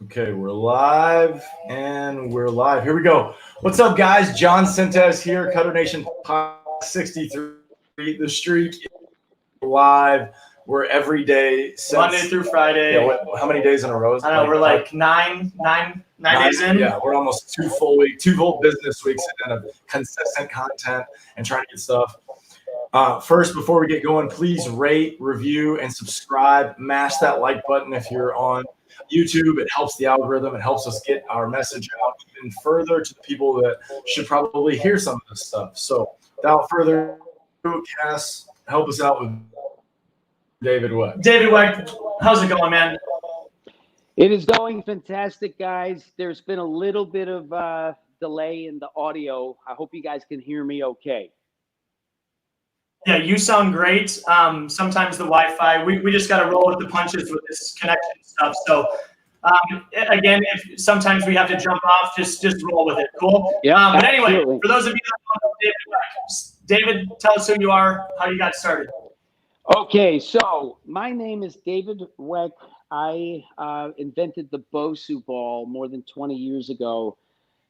Okay, we're live and we're live. Here we go. What's up, guys? John Sentes here, Cutternation 63. The streak is live. We're every day, Monday through Friday. Yeah, how many days in a row? I know, we're like nine days in. Yeah, we're almost two full business weeks of consistent content and trying to get stuff. First, before we get going, please rate, review, and subscribe. Mash that like button if you're on YouTube. It helps the algorithm. It helps us get our message out even further to the people that should probably hear some of this stuff. So without further ado, Cass, help us out with David Weck. David Weck, how's it going, man? It is going fantastic, guys. There's been a little bit of delay in the audio. I hope you guys can hear me okay. Yeah, you sound great. Sometimes the Wi-Fi, we just got to roll with the punches with this connection stuff. So again, if sometimes we have to jump off, just roll with it. Cool. Yeah. But anyway, absolutely. For those of you that don't know David Weck, David, tell us who you are, how you got started. Okay, so my name is David Weck. I invented the BOSU ball more than 20 years ago,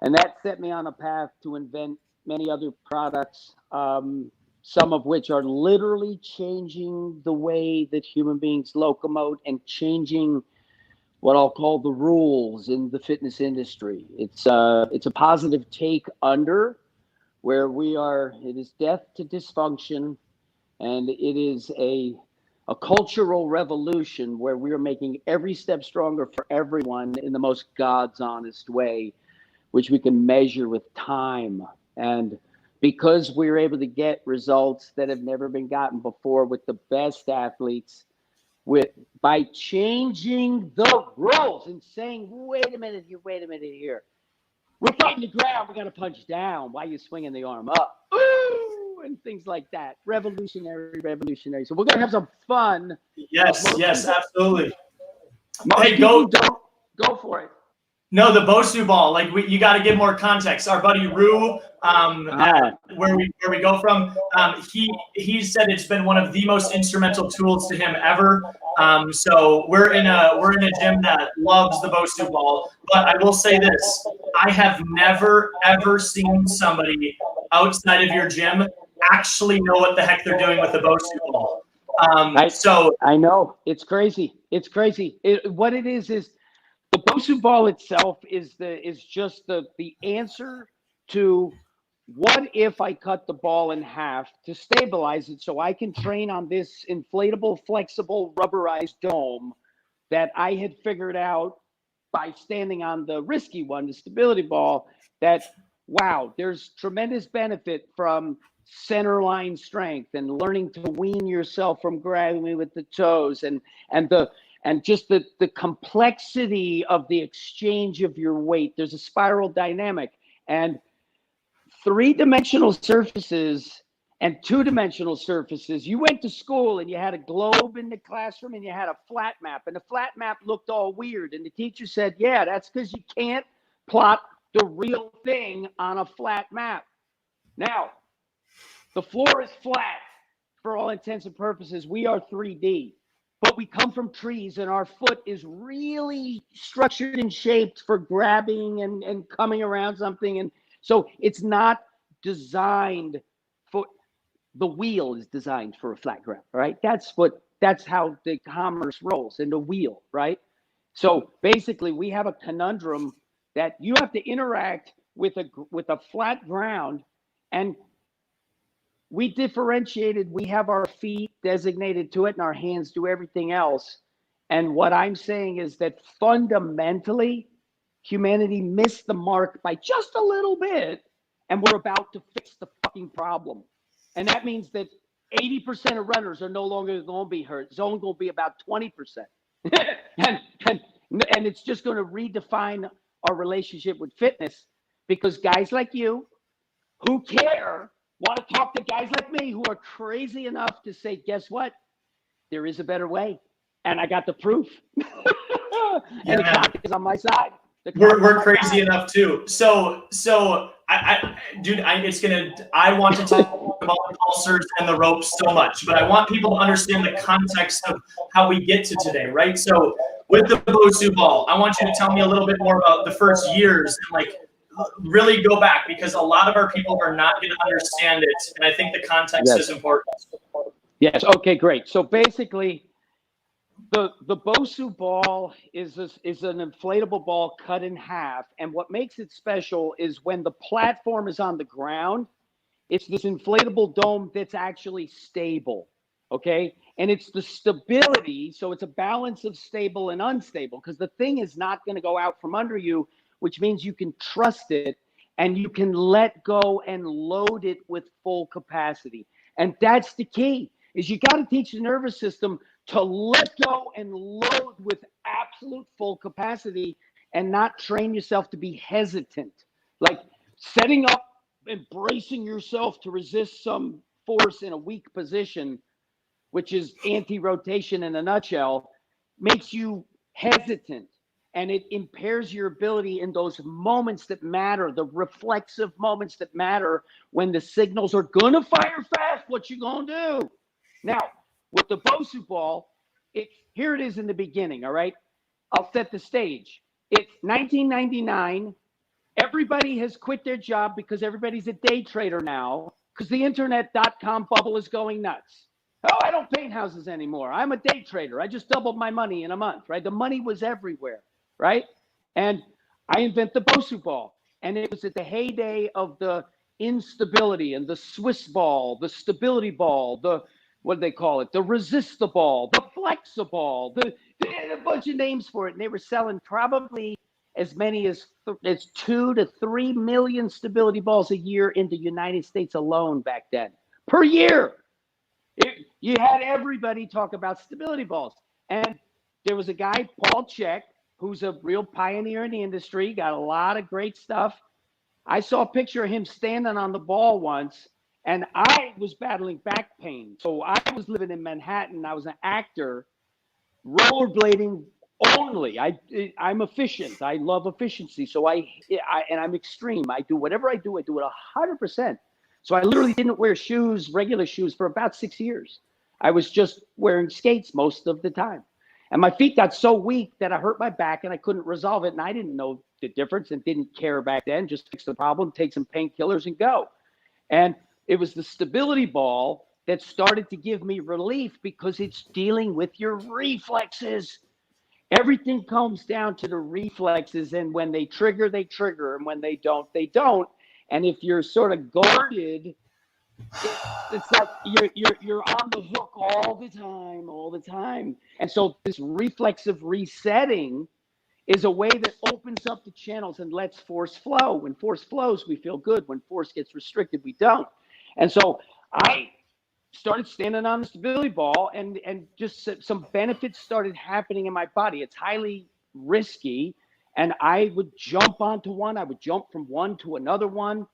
and that set me on a path to invent many other products. Some of which are literally changing the way that human beings locomote and changing what I'll call the rules in the fitness industry. It's a positive take under where we are. It is death to dysfunction, and it is a cultural revolution where we are making every step stronger for everyone in the most God's honest way, which we can measure with time. And because we're able to get results that have never been gotten before with the best athletes, by changing the rules and saying, wait a minute here. We're fighting the ground, we got to punch down. Why are you swinging the arm up? Ooh, and things like that. Revolutionary. So we're going to have some fun. Yes, absolutely. Hey, go for it. No, the BOSU ball. Like you got to give more context. Our buddy Rue, where we go from, he said it's been one of the most instrumental tools to him ever. So we're in a gym that loves the BOSU ball. But I will say this: I have never ever seen somebody outside of your gym actually know what the heck they're doing with the BOSU ball. I know it's crazy. What it is. The BOSU ball itself is just the answer to what if I cut the ball in half to stabilize it so I can train on this inflatable, flexible, rubberized dome that I had figured out by standing on the risky one, the stability ball, that, wow, there's tremendous benefit from center line strength and learning to wean yourself from grabbing with the toes and just the complexity of the exchange of your weight. There's a spiral dynamic, and three-dimensional surfaces and two-dimensional surfaces. You went to school and you had a globe in the classroom and you had a flat map, and the flat map looked all weird. And the teacher said, yeah, that's because you can't plot the real thing on a flat map. Now, the floor is flat for all intents and purposes. We are 3D. But we come from trees, and our foot is really structured and shaped for grabbing and coming around something. And so it's not designed for, the wheel is designed for a flat ground, right? That's how the commerce rolls, in the wheel, right? So basically we have a conundrum that you have to interact with a flat ground, and we differentiated. We have our feet designated to it and our hands do everything else. And what I'm saying is that fundamentally, humanity missed the mark by just a little bit, and we're about to fix the fucking problem. And that means that 80% of runners are no longer going to be hurt. It's only going to be about 20%. and it's just going to redefine our relationship with fitness, because guys like you who care want to talk to guys like me who are crazy enough to say, guess what? There is a better way. And I got the proof. And the clock is on my side. We're crazy enough too. So dude, I want to talk about the pulsers and the ropes so much, but I want people to understand the context of how we get to today, right? So with the BOSU ball, I want you to tell me a little bit more about the first years and like really go back, because a lot of our people are not going to understand it, and I think the context is important. Yes. Okay. Great. So basically, the BOSU ball is an inflatable ball cut in half, and what makes it special is when the platform is on the ground, it's this inflatable dome that's actually stable. Okay, and it's the stability, so it's a balance of stable and unstable, because the thing is not going to go out from under you, which means you can trust it and you can let go and load it with full capacity. And that's the key, is you got to teach the nervous system to let go and load with absolute full capacity, and not train yourself to be hesitant. Like setting up and bracing yourself to resist some force in a weak position, which is anti-rotation in a nutshell, makes you hesitant. And it impairs your ability in those moments that matter, the reflexive moments that matter, when the signals are going to fire fast. What you going to do? Now, with the BOSU ball, here it is in the beginning, all right? I'll set the stage. It's 1999. Everybody has quit their job because everybody's a day trader now, because the internet.com bubble is going nuts. Oh, I don't paint houses anymore. I'm a day trader. I just doubled my money in a month, right? The money was everywhere, right? And I invent the BOSU ball. And it was at the heyday of the instability and the Swiss ball, the stability ball, the, what do they call it? The resistable, the flexible, they had a bunch of names for it. And they were selling probably as many as 2 to 3 million stability balls a year in the United States alone back then, per year. You had everybody talk about stability balls. And there was a guy, Paul Check, who's a real pioneer in the industry, got a lot of great stuff. I saw a picture of him standing on the ball once, and I was battling back pain. So I was living in Manhattan. I was an actor, rollerblading only. I'm efficient. I love efficiency. So and I'm extreme. I do whatever I do it 100%. So I literally didn't wear shoes, regular shoes, for about 6 years. I was just wearing skates most of the time. And my feet got so weak that I hurt my back and I couldn't resolve it. And I didn't know the difference and didn't care back then. Just fix the problem, take some painkillers and go. And it was the stability ball that started to give me relief, because it's dealing with your reflexes. Everything comes down to the reflexes. And when they trigger, they trigger. And when they don't, they don't. And if you're sort of guarded, it's like you're on the hook all the time. And so this reflexive resetting is a way that opens up the channels and lets force flow. When force flows, we feel good. When force gets restricted, we don't. And so I started standing on the stability ball, and just some benefits started happening in my body. It's highly risky. And I would jump onto one. I would jump from one to another one.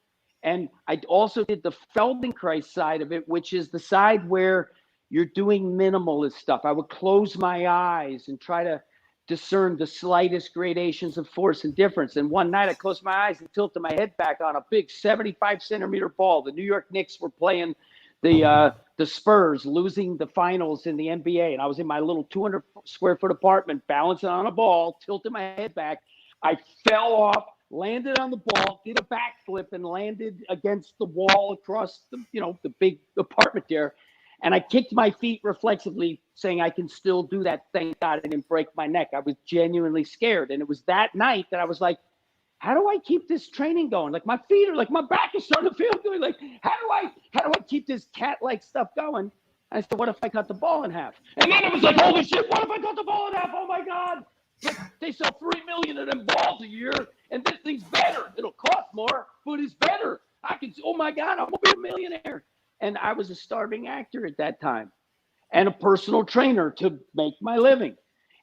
And I also did the Feldenkrais side of it, which is the side where you're doing minimalist stuff. I would close my eyes and try to discern the slightest gradations of force and difference. And one night I closed my eyes and tilted my head back on a big 75-centimeter ball. The New York Knicks were playing the Spurs, losing the finals in the NBA. And I was in my little 200-square-foot apartment, balancing on a ball, tilted my head back. I fell off, landed on the ball, did a backflip, and landed against the wall across the big apartment there. And I kicked my feet reflexively, saying, I can still do that. Thank God I didn't break my neck. I was genuinely scared. And it was that night that I was like, how do I keep this training going? Like, my feet are like, my back is starting to feel good. Like, how do I keep this cat-like stuff going? And I said, what if I cut the ball in half? And then it was like, holy shit, what if I cut the ball in half? Oh my God. They sell 3 million of them balls a year, and this thing's better. It'll cost more, but it's better. Oh my God, I'm gonna be a millionaire. And I was a starving actor at that time, and a personal trainer to make my living.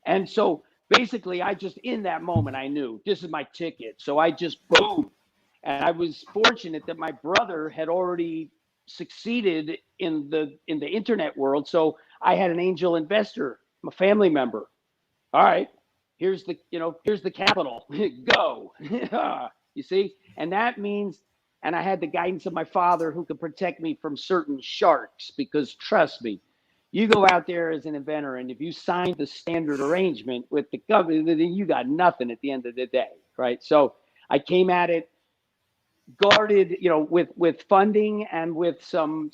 And so basically, in that moment, I knew this is my ticket. So I just boom. And I was fortunate that my brother had already succeeded in the internet world. So I had an angel investor, a family member. All right, here's the capital, go. You see? And that means, and I had the guidance of my father who could protect me from certain sharks, because trust me, you go out there as an inventor, and if you sign the standard arrangement with the government, then you got nothing at the end of the day, right? So I came at it guarded, with funding and with some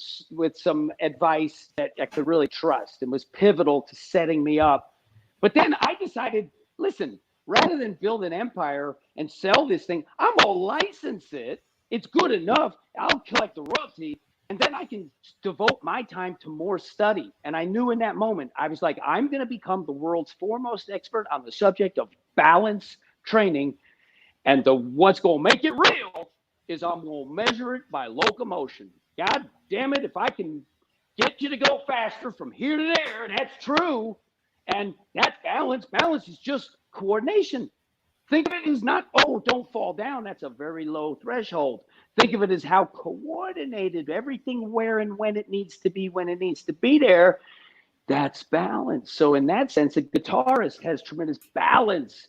advice that I could really trust, and was pivotal to setting me up. But then I decided, listen, rather than build an empire and sell this thing, I'm gonna license it. It's good enough. I'll collect the royalty, and then I can devote my time to more study. And I knew in that moment, I was like, I'm going to become the world's foremost expert on the subject of balance training. And what's going to make it real is I'm going to measure it by locomotion. God damn it, if I can get you to go faster from here to there, and that's true, and that's balance. Balance is just coordination. Think of it as not, oh, don't fall down. That's a very low threshold. Think of it as how coordinated everything, where and when it needs to be, when it needs to be there. That's balance. So in that sense, a guitarist has tremendous balance.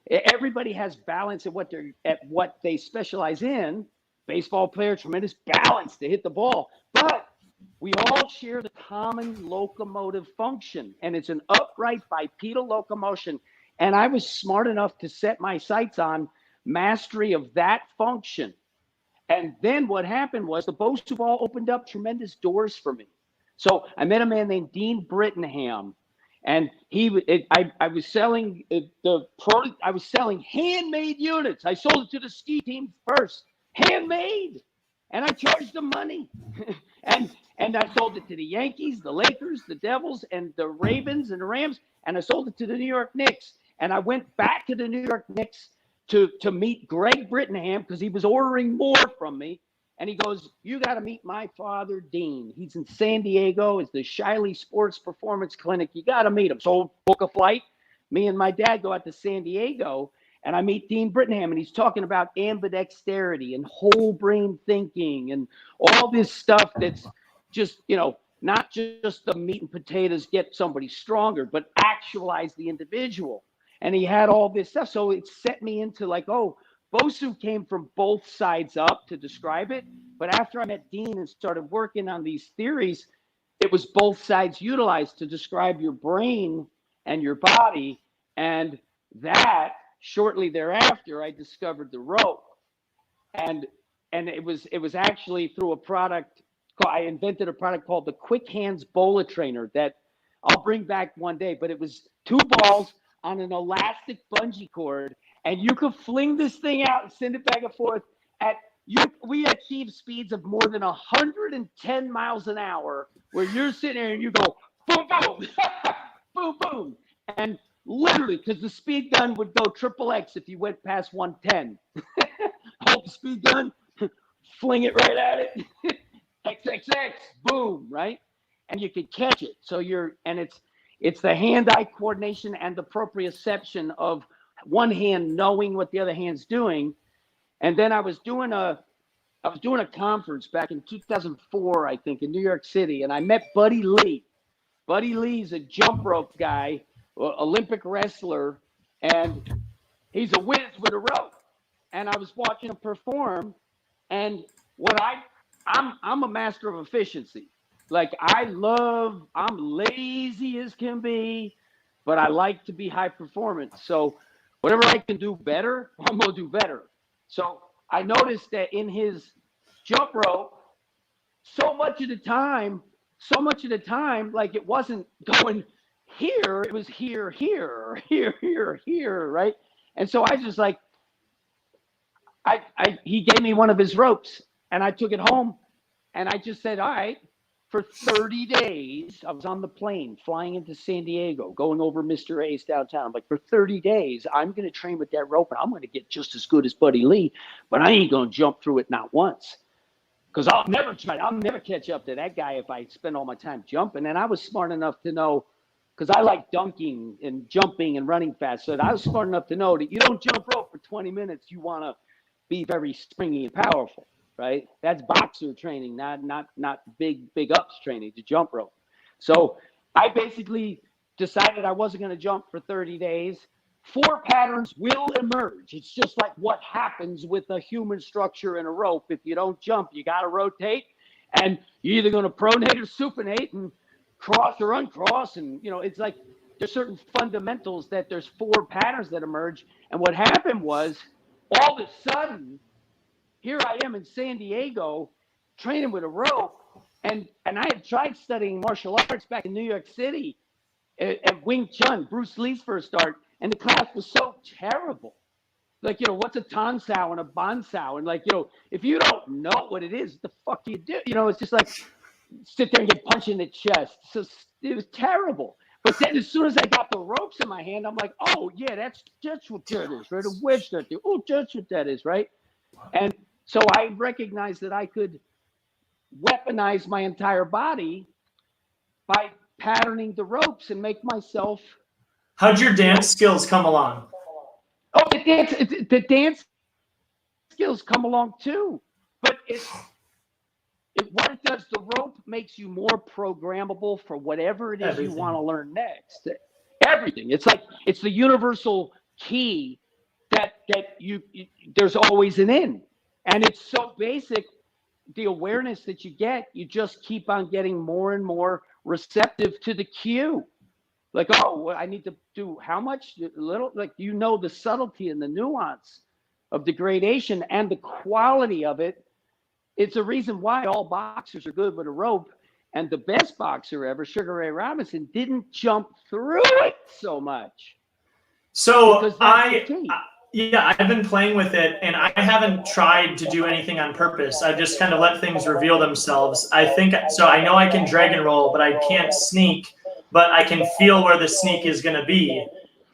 Everybody has balance at what they specialize in. Baseball player, tremendous balance to hit the ball. But we all share the common locomotive function, and it's an upright bipedal locomotion. And I was smart enough to set my sights on mastery of that function. And then what happened was the BOSU ball opened up tremendous doors for me. So I met a man named Dean Brittenham, and I was selling I was selling handmade units. I sold it to the ski team first, handmade, and I charged them money. and I sold it to the Yankees, the Lakers, the Devils, and the Ravens and the Rams, and I sold it to the New York Knicks. And I went back to the New York Knicks to meet Greg Brittenham, because he was ordering more from me. And he goes, you got to meet my father, Dean. He's in San Diego. It's the Shiley Sports Performance Clinic. You got to meet him. So book a flight. Me and my dad go out to San Diego, and I meet Dean Brittenham, and he's talking about ambidexterity and whole brain thinking and all this stuff that's just, not just the meat and potatoes get somebody stronger, but actualize the individual. And he had all this stuff. So it set me into like, oh, BOSU came from both sides up to describe it. But after I met Dean and started working on these theories, it was both sides utilized to describe your brain and your body. And that shortly thereafter, I discovered the rope. And it was actually through a product. I invented a product called the Quick Hands Bola Trainer that I'll bring back one day. But it was 2 balls on an elastic bungee cord, and you could fling this thing out and send it back and forth. We achieved speeds of more than 110 miles an hour, where you're sitting there and you go boom, boom, boom, boom, and literally, because the speed gun would go XXX if you went past 110. Hold the speed gun, fling it right at it, XXX, boom, right, and you could catch it. So it's the hand-eye coordination and the proprioception of one hand knowing what the other hand's doing. And then I was doing a conference back in 2004, I think, in New York City, and I met Buddy Lee. Buddy Lee's a jump rope guy, Olympic wrestler, and he's a whiz with a rope. And I was watching him perform, and I'm a master of efficiency. Like I'm lazy as can be, but I like to be high performance. So whatever I can do better, I'm going to do better. So I noticed that in his jump rope, so much of the time, like it wasn't going here, it was here, right? And so I just like, he gave me one of his ropes, and I took it home, and I just said, all right, for 30 days, I was on the plane flying into San Diego, going over Mr. A's downtown. I'm like, for 30 days, I'm going to train with that rope, and I'm going to get just as good as Buddy Lee, but I ain't going to jump through it not once, because I'll never catch up to that guy if I spend all my time jumping. And I was smart enough to know, because I like dunking and jumping and running fast, so I was smart enough to know that you don't jump rope for 20 minutes. You want to be very springy and powerful. Right? That's boxer training, not big ups training, to jump rope. So I basically decided I wasn't going to jump for 30 days. 4 patterns will emerge. It's just like what happens with a human structure in a rope. If you don't jump, you got to rotate, and you're either going to pronate or supinate and cross or uncross. And, you know, it's like there's certain fundamentals that there's 4 patterns that emerge. And what happened was all of a sudden, here I am in San Diego training with a rope. And I had tried studying martial arts back in New York City at Wing Chun, Bruce Lee's first start. And the class was so terrible. Like, you know, what's a Tansao and a Bansao? And like, you know, if you don't know what it is, the fuck do you do? You know, it's just like sit there and get punched in the chest. So it was terrible. But then as soon as I got the ropes in my hand, I'm like, oh, yeah, that's what that is, right? A wedge that do. Oh, that's what that is, right? And so I recognized that I could weaponize my entire body by patterning the ropes and make myself. How'd your dance skills come along? Oh, the dance skills come along too. But what it does, the rope makes you more programmable for whatever it is you want to learn next. Everything. It's like it's the universal key that you there's always an in. And it's so basic, the awareness that you get, you just keep on getting more and more receptive to the cue. Like, oh, I need to do how much? Little, like, you know, the subtlety and the nuance of the gradation and the quality of it. It's a reason why all boxers are good with a rope. And the best boxer ever, Sugar Ray Robinson, didn't jump through it so much. So I've been playing with it, and I haven't tried to do anything on purpose. I've just kind of let things reveal themselves. I think so. I know I can drag and roll, but I can't sneak. But I can feel where the sneak is going to be.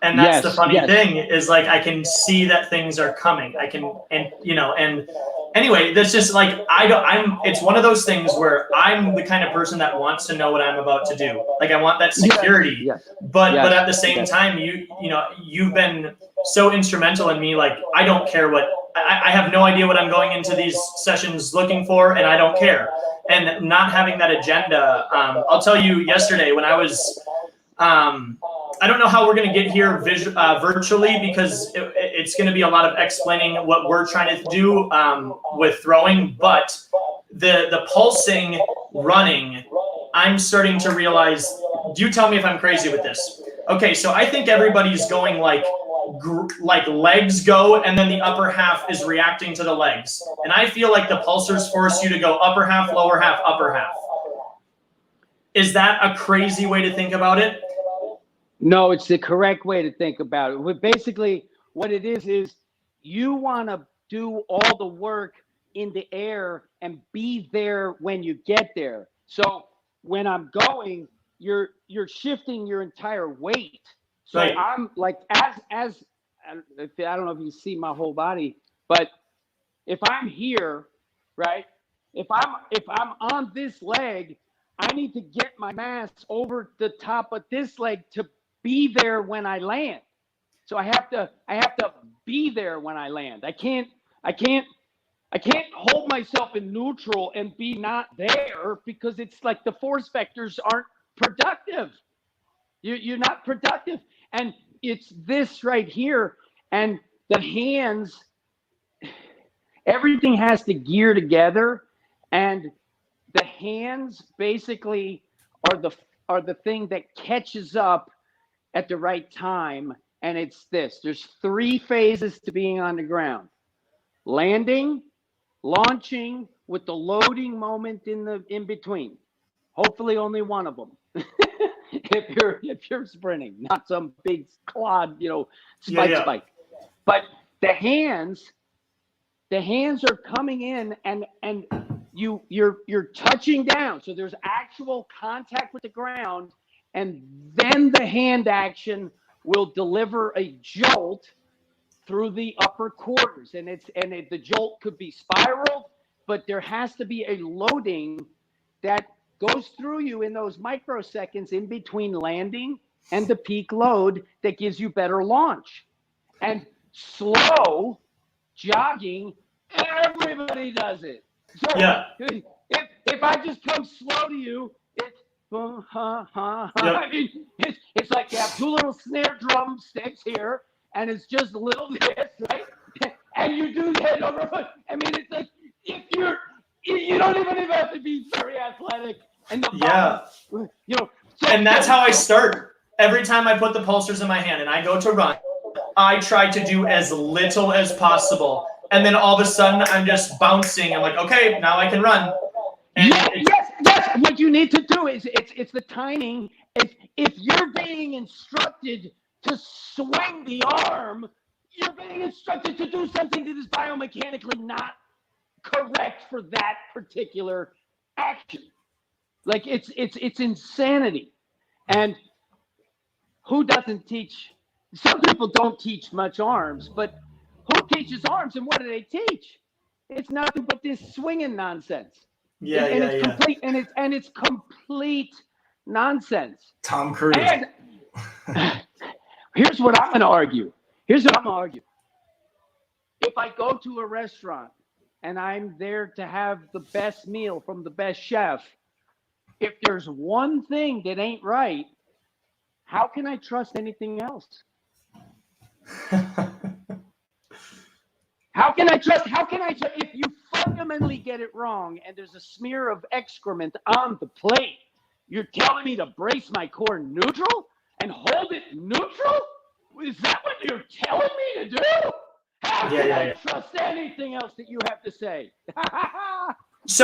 And that's the funny thing is, like, I can see that things are coming. I can, and you know, and anyway, that's just like, it's one of those things where I'm the kind of person that wants to know what I'm about to do. Like, I want that security, but at the same time, you've been so instrumental in me. Like, I don't care what, I have no idea what I'm going into these sessions looking for, and I don't care. And not having that agenda, I'll tell you, yesterday when I was, I don't know how we're going to get here virtually, because it's going to be a lot of explaining what we're trying to do with throwing. But the pulsing running, I'm starting to realize, do you tell me if I'm crazy with this? Okay, so I think everybody's going like legs go, and then the upper half is reacting to the legs. And I feel like the pulsers force you to go upper half, lower half, upper half. Is that a crazy way to think about it? No, it's the correct way to think about it. But basically, what it is you want to do all the work in the air and be there when you get there. So when I'm going, you're shifting your entire weight. So right. I'm like, as I don't know if you see my whole body, but if I'm here, right? If I'm on this leg, I need to get my mass over the top of this leg to be there when I land. So I have to be there when I land. I can't hold myself in neutral and be not there, because it's like the force vectors aren't productive. You're not productive. And it's this right here. And the hands, everything has to gear together. And the hands basically are the thing that catches up at the right time. And it's this. There's 3 phases to being on the ground: landing, launching, with the loading moment in between. Hopefully only one of them. if you're sprinting, not some big clod, spike. But the hands are coming in, and you're touching down. So there's actual contact with the ground, and then the hand action will deliver a jolt through the upper quarters. And the jolt could be spiraled, but there has to be a loading that goes through you in those microseconds in between landing and the peak load that gives you better launch. And slow jogging, everybody does it. So yeah. If I just come slow to you, it's I mean, it's like you have 2 little snare drum sticks here, and it's just a little this, right? And you do that over. I mean, it's like if you don't even have to be very athletic, and the ball, you know. And that's how I start. Every time I put the pulsers in my hand and I go to run, I try to do as little as possible. And then all of a sudden, I'm just bouncing. I'm like, okay, now I can run. And yes. What you need to do is it's the timing. If you're being instructed to swing the arm, you're being instructed to do something that is biomechanically not correct for that particular action. Like it's insanity. And who doesn't teach? Some people don't teach much arms, but who teaches arms and what do they teach? It's nothing but this swinging nonsense. Complete, and it's complete nonsense. Tom Cruise. And here's what I'm going to argue. If I go to a restaurant and I'm there to have the best meal from the best chef, if there's one thing that ain't right, how can I trust anything else? How can I trust if you fundamentally get it wrong and there's a smear of excrement on the plate? You're telling me to brace my core neutral and hold it neutral? Is that what you're telling me to do? How can I trust anything else that you have to say? This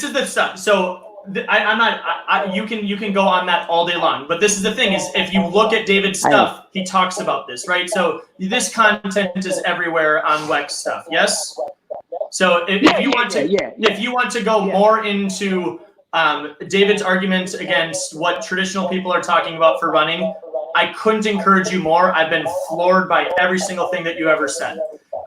is the stuff. So I'm not. You can go on that all day long. But this is the thing: is if you look at David's stuff, he talks about this, right? So this content is everywhere on Weck stuff. Yes. So if you want to go more into David's argument against what traditional people are talking about for running, I couldn't encourage you more. I've been floored by every single thing that you ever said.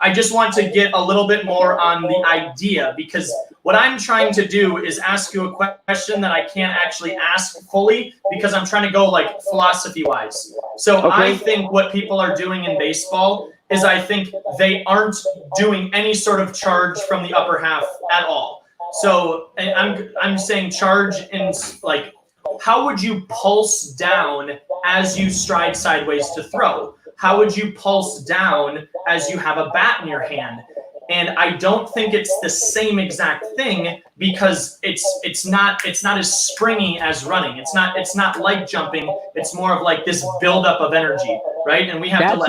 I just want to get a little bit more on the idea, because what I'm trying to do is ask you a question that I can't actually ask fully because I'm trying to go like philosophy wise. So I think what people are doing in baseball is I think they aren't doing any sort of charge from the upper half at all. So I'm saying charge in like, how would you pulse down as you stride sideways to throw? How would you pulse down as you have a bat in your hand? And I don't think it's the same exact thing because it's not as springy as running. It's not like jumping. It's more of like this buildup of energy, right? And we have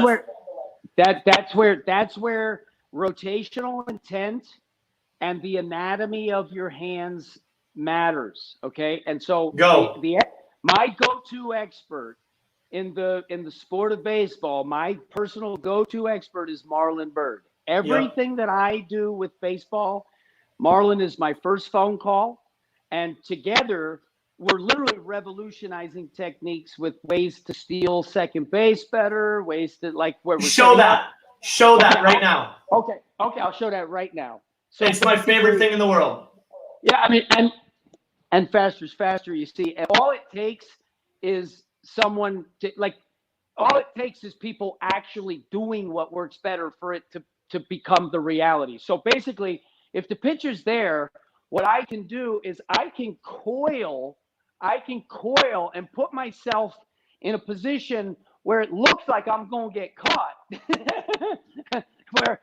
that's where rotational intent and the anatomy of your hands matters. Okay, and so my go-to expert in the sport of baseball, my personal go-to expert is Marlon Byrd. Everything that I do with baseball, Marlon is my first phone call, and together we're literally revolutionizing techniques with ways to steal second base better, ways to like where we're show that right now. Okay, I'll show that right now. So it's my favorite thing in the world. Yeah, I mean, and faster's faster. You see, and all it takes is someone to like. All it takes is people actually doing what works better for it to become the reality. So basically, if the pitcher's there, what I can do is I can coil and put myself in a position where it looks like I'm going to get caught, where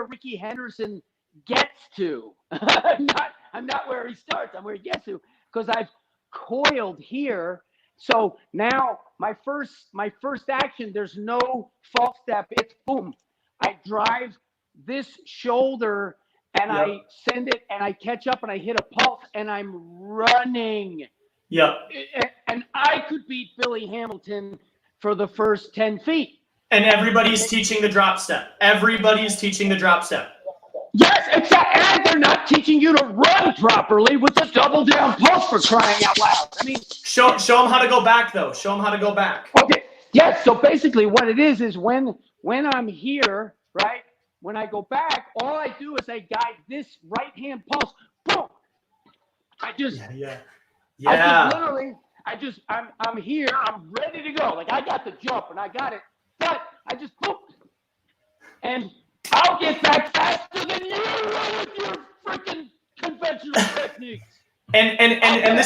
Ricky Henderson gets to. I'm not where he starts. I'm where he gets to because I've coiled here. So now my first action, there's no false step. It's boom. I drive this shoulder and I send it and I catch up and I hit a pulse and I'm running. Yeah. And I could beat Billy Hamilton for the first 10 feet. And everybody's teaching the drop step. Yes, exactly. And they're not teaching you to run properly with the double down pulse for crying out loud. I mean, show them how to go back though. Show them how to go back. Okay. Yes. So basically, what it is when I'm here, right? When I go back, all I do is I guide this right hand pulse. Boom. I'm here. I'm ready to go. Like I got the jump and I got it, but I just boom, and I'll get back faster than you with your freaking conventional techniques. And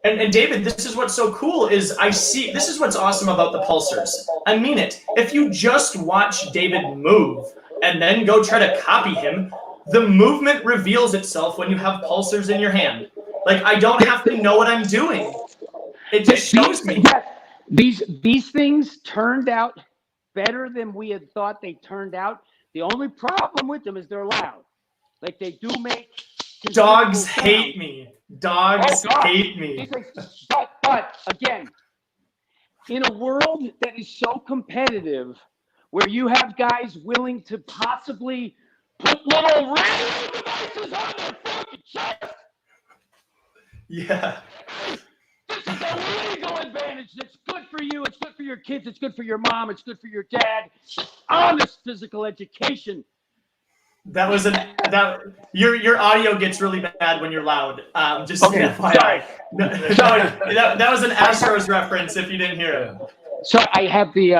And David, this is what's so cool is this is what's awesome about the pulsars. I mean it. If you just watch David move and then go try to copy him, the movement reveals itself when you have pulsars in your hand. Like, I don't have to know what I'm doing. It just shows me. These things turned out better than we had thought they turned out. The only problem with them is they're loud. Like, they do make dogs hate me. Dogs hate me. But again, in a world that is so competitive, where you have guys willing to possibly put little radio devices on their fucking chest. Yeah. This is a legal advantage. It's good for you. It's good for your kids. It's good for your mom. It's good for your dad. Honest physical education. That was your audio gets really bad when you're loud. Just okay. Sorry. That was an Astros reference if you didn't hear it. So I have the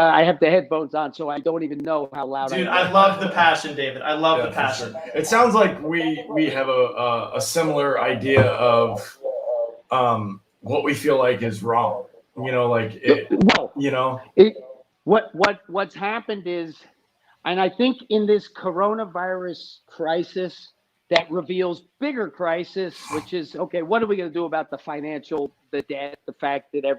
headphones on, so I don't even know how loud Dude, I am. I love the passion, David. I love the passion. Sure. It sounds like we have a similar idea of what we feel like is wrong. You know, like what's happened is, and I think in this coronavirus crisis that reveals bigger crisis, which is, okay, what are we going to do about the debt, the fact that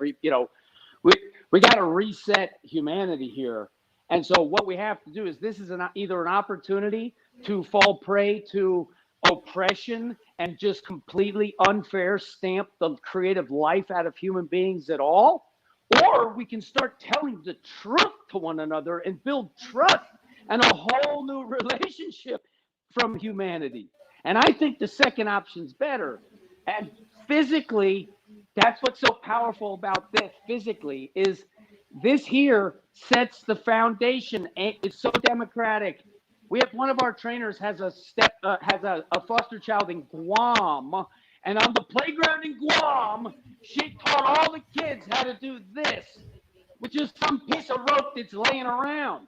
we got to reset humanity here. And so what we have to do is, this is either an opportunity to fall prey to oppression and just completely unfair stamp the creative life out of human beings at all, or we can start telling the truth to one another and build trust and a whole new relationship from humanity. And I think the second option's better. And physically, that's what's so powerful about this. Physically, is this here sets the foundation. It's so democratic. We have one of our trainers has a foster child in Guam, and on the playground in Guam, she taught all the kids how to do this, which is some piece of rope that's laying around.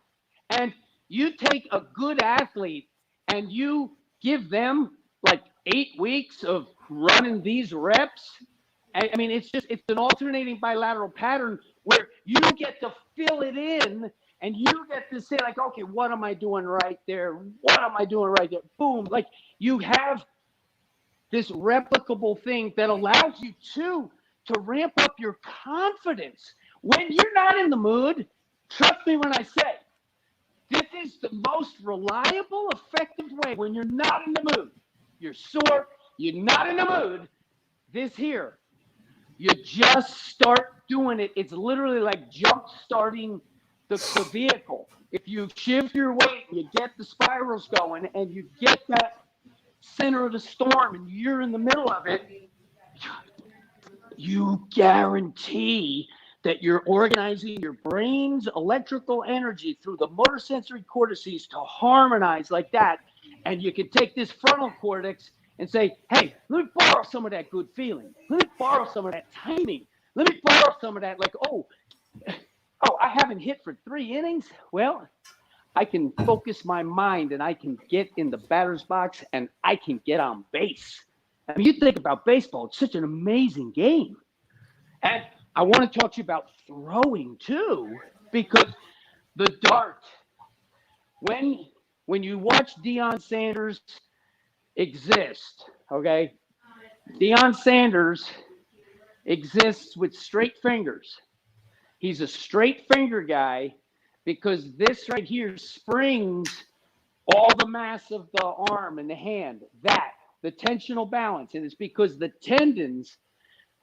And you take a good athlete and you give them like 8 weeks of running these reps. I mean, it's an alternating bilateral pattern where you get to fill it in and you get to say, like, okay, what am I doing right there? What am I doing right there? Boom. Like, you have this replicable thing that allows you to ramp up your confidence. When you're not in the mood, trust me when I say, this is the most reliable, effective way. When you're not in the mood, you're sore, you're not in the mood, this here, you just start doing it. It's literally like jump starting the vehicle. If you shift your weight, you get the spirals going, and you get that center of the storm, and you're in the middle of it, you guarantee that you're organizing your brain's electrical energy through the motor sensory cortices to harmonize like that. And you can take this frontal cortex and say, hey, let me borrow some of that good feeling. Let me borrow some of that timing. Let me borrow some of that, like, oh, I haven't hit for 3 innings. Well, I can focus my mind and I can get in the batter's box and I can get on base. I mean, you think about baseball, it's such an amazing game. And I want to talk to you about throwing too, because the dart, when you watch Deion Sanders exist, okay? Deion Sanders exists with straight fingers. He's a straight finger guy because this right here springs all the mass of the arm and the hand, the tensional balance. And it's because the tendons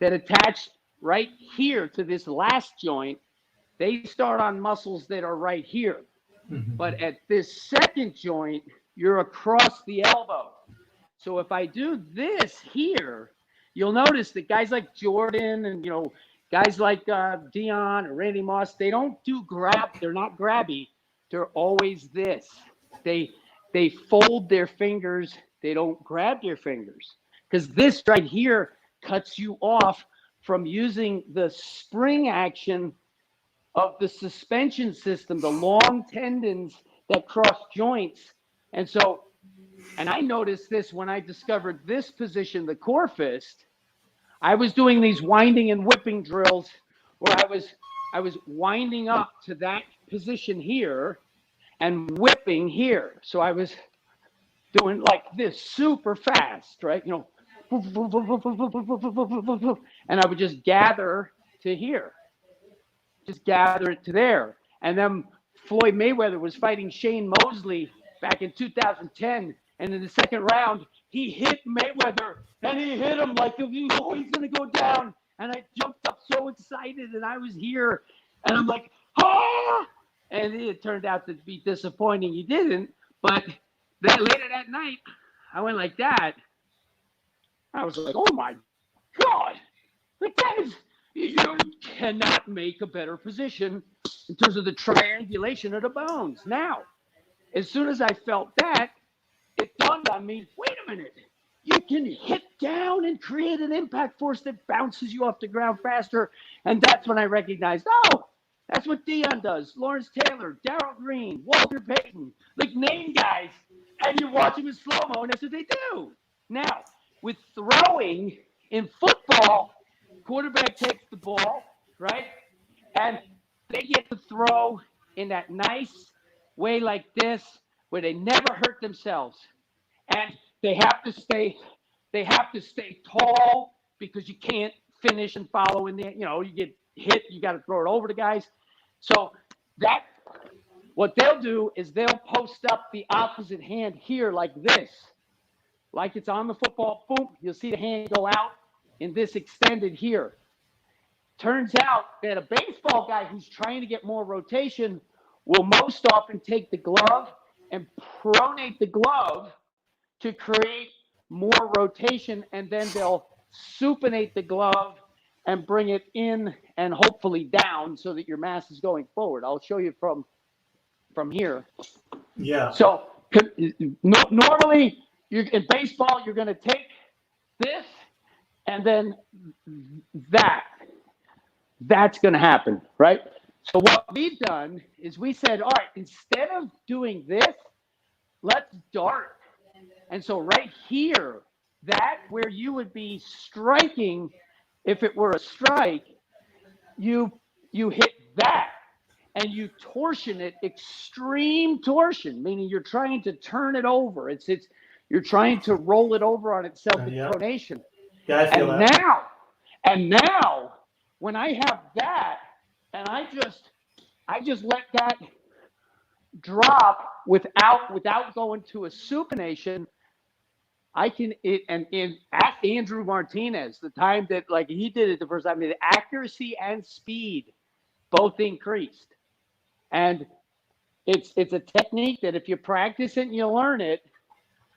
that attach right here to this last joint, they start on muscles that are right here. But at this second joint, you're across the elbow. So if I do this here, you'll notice that guys like Jordan and, guys like Deion and Randy Moss, they don't do grab. They're not grabby. They're always this. They fold their fingers. They don't grab their fingers, because this right here cuts you off from using the spring action of the suspension system, the long tendons that cross joints. And I noticed this when I discovered this position, the core fist. I was doing these winding and whipping drills where I was winding up to that position here and whipping here. So I was doing like this super fast, right? You know, and I would just gather to here, just gather it to there. And then Floyd Mayweather was fighting Shane Mosley back in 2010. And in the second round, he hit Mayweather and he hit him like, oh, he's going to go down. And I jumped up so excited and I was here and I'm like, ah! And it turned out to be disappointing. He didn't. But then later that night, I went like that. I was like, oh my God. Like that is, you cannot make a better position in terms of the triangulation of the bones. Now, as soon as I felt that, it dawned on me, wait a minute. You can hit down and create an impact force that bounces you off the ground faster. And that's when I recognized, oh, that's what Dion does. Lawrence Taylor, Darryl Green, Walter Payton, like name guys. And you watch them in slow-mo, and that's what they do. Now, with throwing in football, quarterback takes the ball, right? And they get to throw in that nice way like this, where they never hurt themselves. And they have to stay tall because you can't finish and follow in there. You know, you get hit, you got to throw it over the guys. So that, what they'll do is they'll post up the opposite hand here like this, like it's on the football. Boom, you'll see the hand go out in this extended here. Turns out that a baseball guy who's trying to get more rotation will most often take the glove and pronate the glove to create more rotation, and then they'll supinate the glove and bring it in and hopefully down so that your mass is going forward. I'll show you from here. Yeah. So normally in baseball, you're going to take this and then that's going to happen, right? So what we've done is we said, all right, instead of doing this, let's dart. And so right here, that where you would be striking, if it were a strike, you hit that and you torsion it, extreme torsion, meaning you're trying to turn it over. You're trying to roll it over on itself with pronation. Yeah, I feel and that. Now, when I have that, and I just let that drop without going to a supination, I can ask Andrew Martinez the time that like he did it the first time. The accuracy and speed both increased, and it's a technique that if you practice it and you learn it,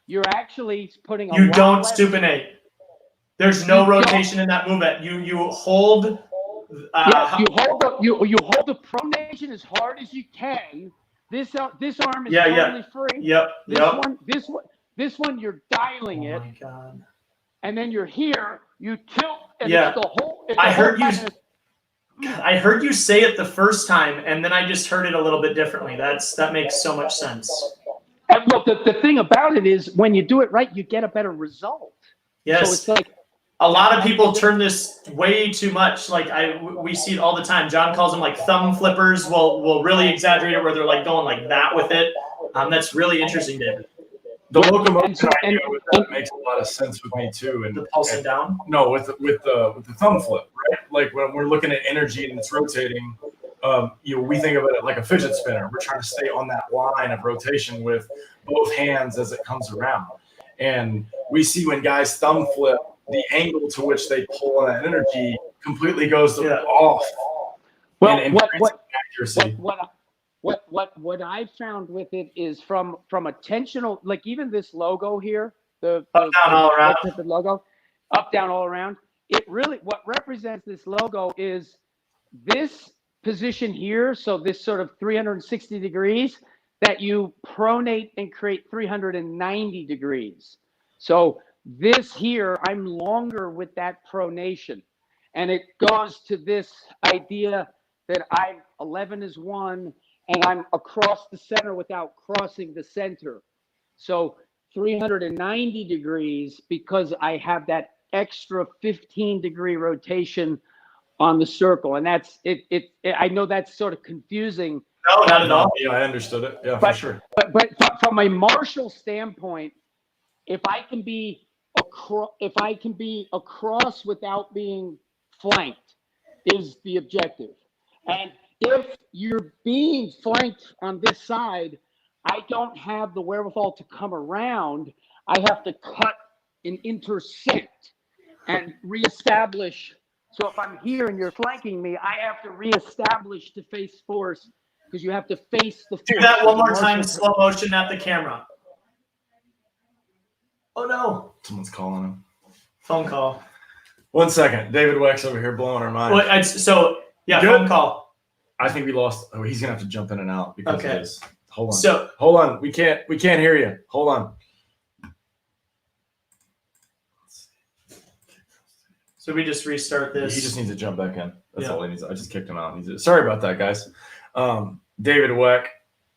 you're actually putting. You don't supinate. There's no rotation in that movement. You hold. You hold the pronation as hard as you can. This arm is totally free. Yep. This one you're dialing it. Oh my God. And then you're here. You tilt. And it's the whole. I heard you say it the first time, and then I just heard it a little bit differently. That makes so much sense. And look, the thing about it is when you do it right, you get a better result. Yes. So it's like. A lot of people turn this way too much. Like we see it all the time. John calls them like thumb flippers. Will really exaggerate it where they're like going like that with it. That's really interesting, David. The locomotion idea with that makes a lot of sense with me too. And the pulsing down. No, with the thumb flip, right? Like when we're looking at energy and it's rotating, we think of it like a fidget spinner. We're trying to stay on that line of rotation with both hands as it comes around. And we see when guys thumb flip, the angle to which they pull on that energy completely goes off. Well, and accuracy. What I found with it is from a tensional, like even this logo here, the up, down, all around. The logo, up, down, all around. It really, what represents this logo is this position here. So this sort of 360 degrees that you pronate and create 390 degrees. So this here, I'm longer with that pronation. And it goes to this idea that I'm 11 is 1 and I'm across the center without crossing the center. So 390 degrees because I have that extra 15-degree rotation on the circle. And that's it. I know that's sort of confusing. No, not at all. Yeah, I understood it. Yeah, for sure. But from a martial standpoint, if I can be across without being flanked is the objective. And if you're being flanked on this side, I don't have the wherewithal to come around. I have to cut and intersect and reestablish. So if I'm here and you're flanking me, I have to reestablish to face force, because you have to face the force. Do that one more time, slow motion at the camera. Oh no. Someone's calling him. Phone call. 1 second. David Weck's over here blowing our mind. Well, phone call. I think we lost. Oh, he's gonna have to jump in and out because of this. Hold on. So hold on. We can't hear you. Hold on. So we just restart this. He just needs to jump back in. That's all he needs. I just kicked him out. Sorry about that, guys. David Weck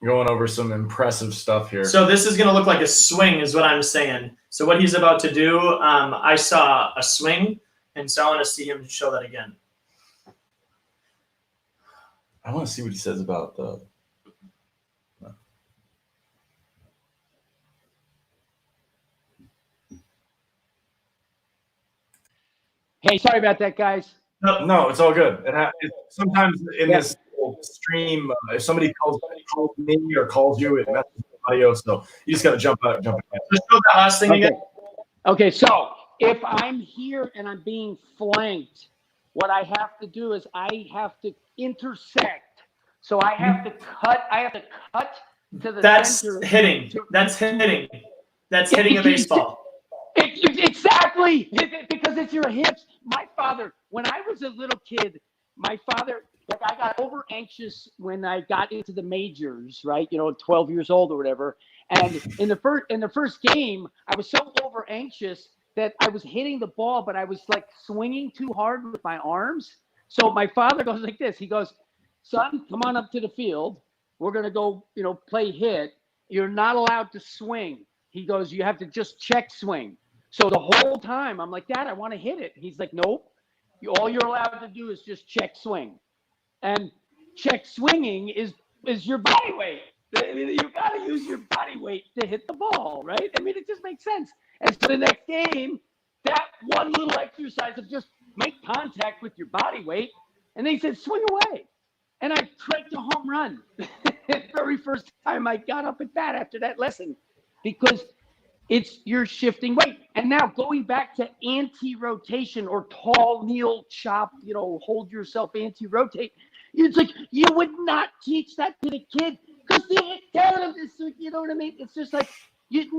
going over some impressive stuff here. So this is going to look like a swing is what I'm saying. So what he's about to do, I saw a swing, and so I want to see him show that again. I want to see what he says about the... Hey, sorry about that, guys. No, it's all good. Sometimes in this stream, if somebody calls me or calls you, it messes with the audio. So you just got to jump out and jump in. Just show that last thing again. Okay, so if I'm here and I'm being flanked, what I have to do is I have to intersect. So I have to cut. I have to cut to the center. That's hitting. That's hitting a baseball. Exactly, because it's your hips. My father, when I was a little kid, I got over anxious when I got into the majors, right? 12 years old or whatever. And in the first game, I was so over anxious that I was hitting the ball, but I was like swinging too hard with my arms. So my father goes like this. He goes, "Son, come on up to the field. We're going to go, play hit. You're not allowed to swing." He goes, "You have to just check swing." So the whole time I'm like, "Dad, I want to hit it." He's like, "Nope. All you're allowed to do is just check swing." And check swinging is your body weight. You got to use your body weight to hit the ball, right? I mean, it just makes sense. And so the next game, that one little exercise of just make contact with your body weight. And then he said, "Swing away." And I cranked a home run the very first time I got up at bat after that lesson, because you're shifting weight. And now going back to anti-rotation or tall, kneel, chop, hold yourself, anti-rotate. It's like you would not teach that to the kid, because they tell them this, you know what I mean? It's just like, it's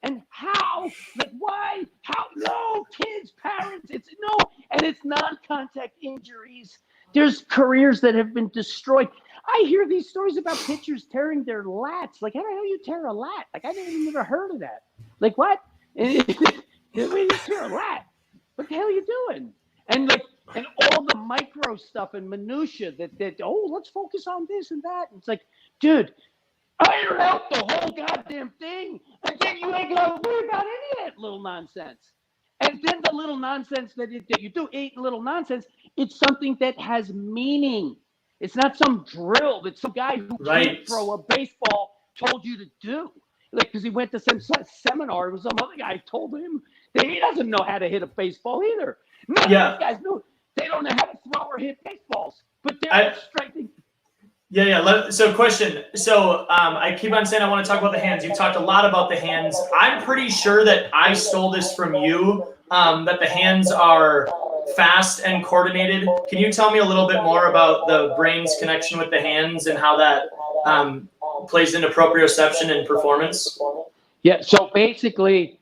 and how, like why, how, no, kids, parents, and it's non-contact injuries. There's careers that have been destroyed. I hear these stories about pitchers tearing their lats. Like, how the hell you tear a lat? Like, I never heard of that. Like, what? You tear a lat? What the hell are you doing? And all the micro stuff and minutia that let's focus on this and that. And it's like, dude, iron out the whole goddamn thing, and then you ain't gonna worry about any of that little nonsense. And then the little nonsense that you do, ain't little nonsense. It's something that has meaning. It's not some drill that some guy who can't throw a baseball told you to do. Like, because he went to some seminar with some other guy told him that he doesn't know how to hit a baseball either. No, these guys know. They don't know how to throw or hit baseballs, but they're striking. Yeah. So question. So I keep on saying I want to talk about the hands. You've talked a lot about the hands. I'm pretty sure that I stole this from you, that the hands are fast and coordinated. Can you tell me a little bit more about the brain's connection with the hands and how that plays into proprioception and performance? Yeah. So basically,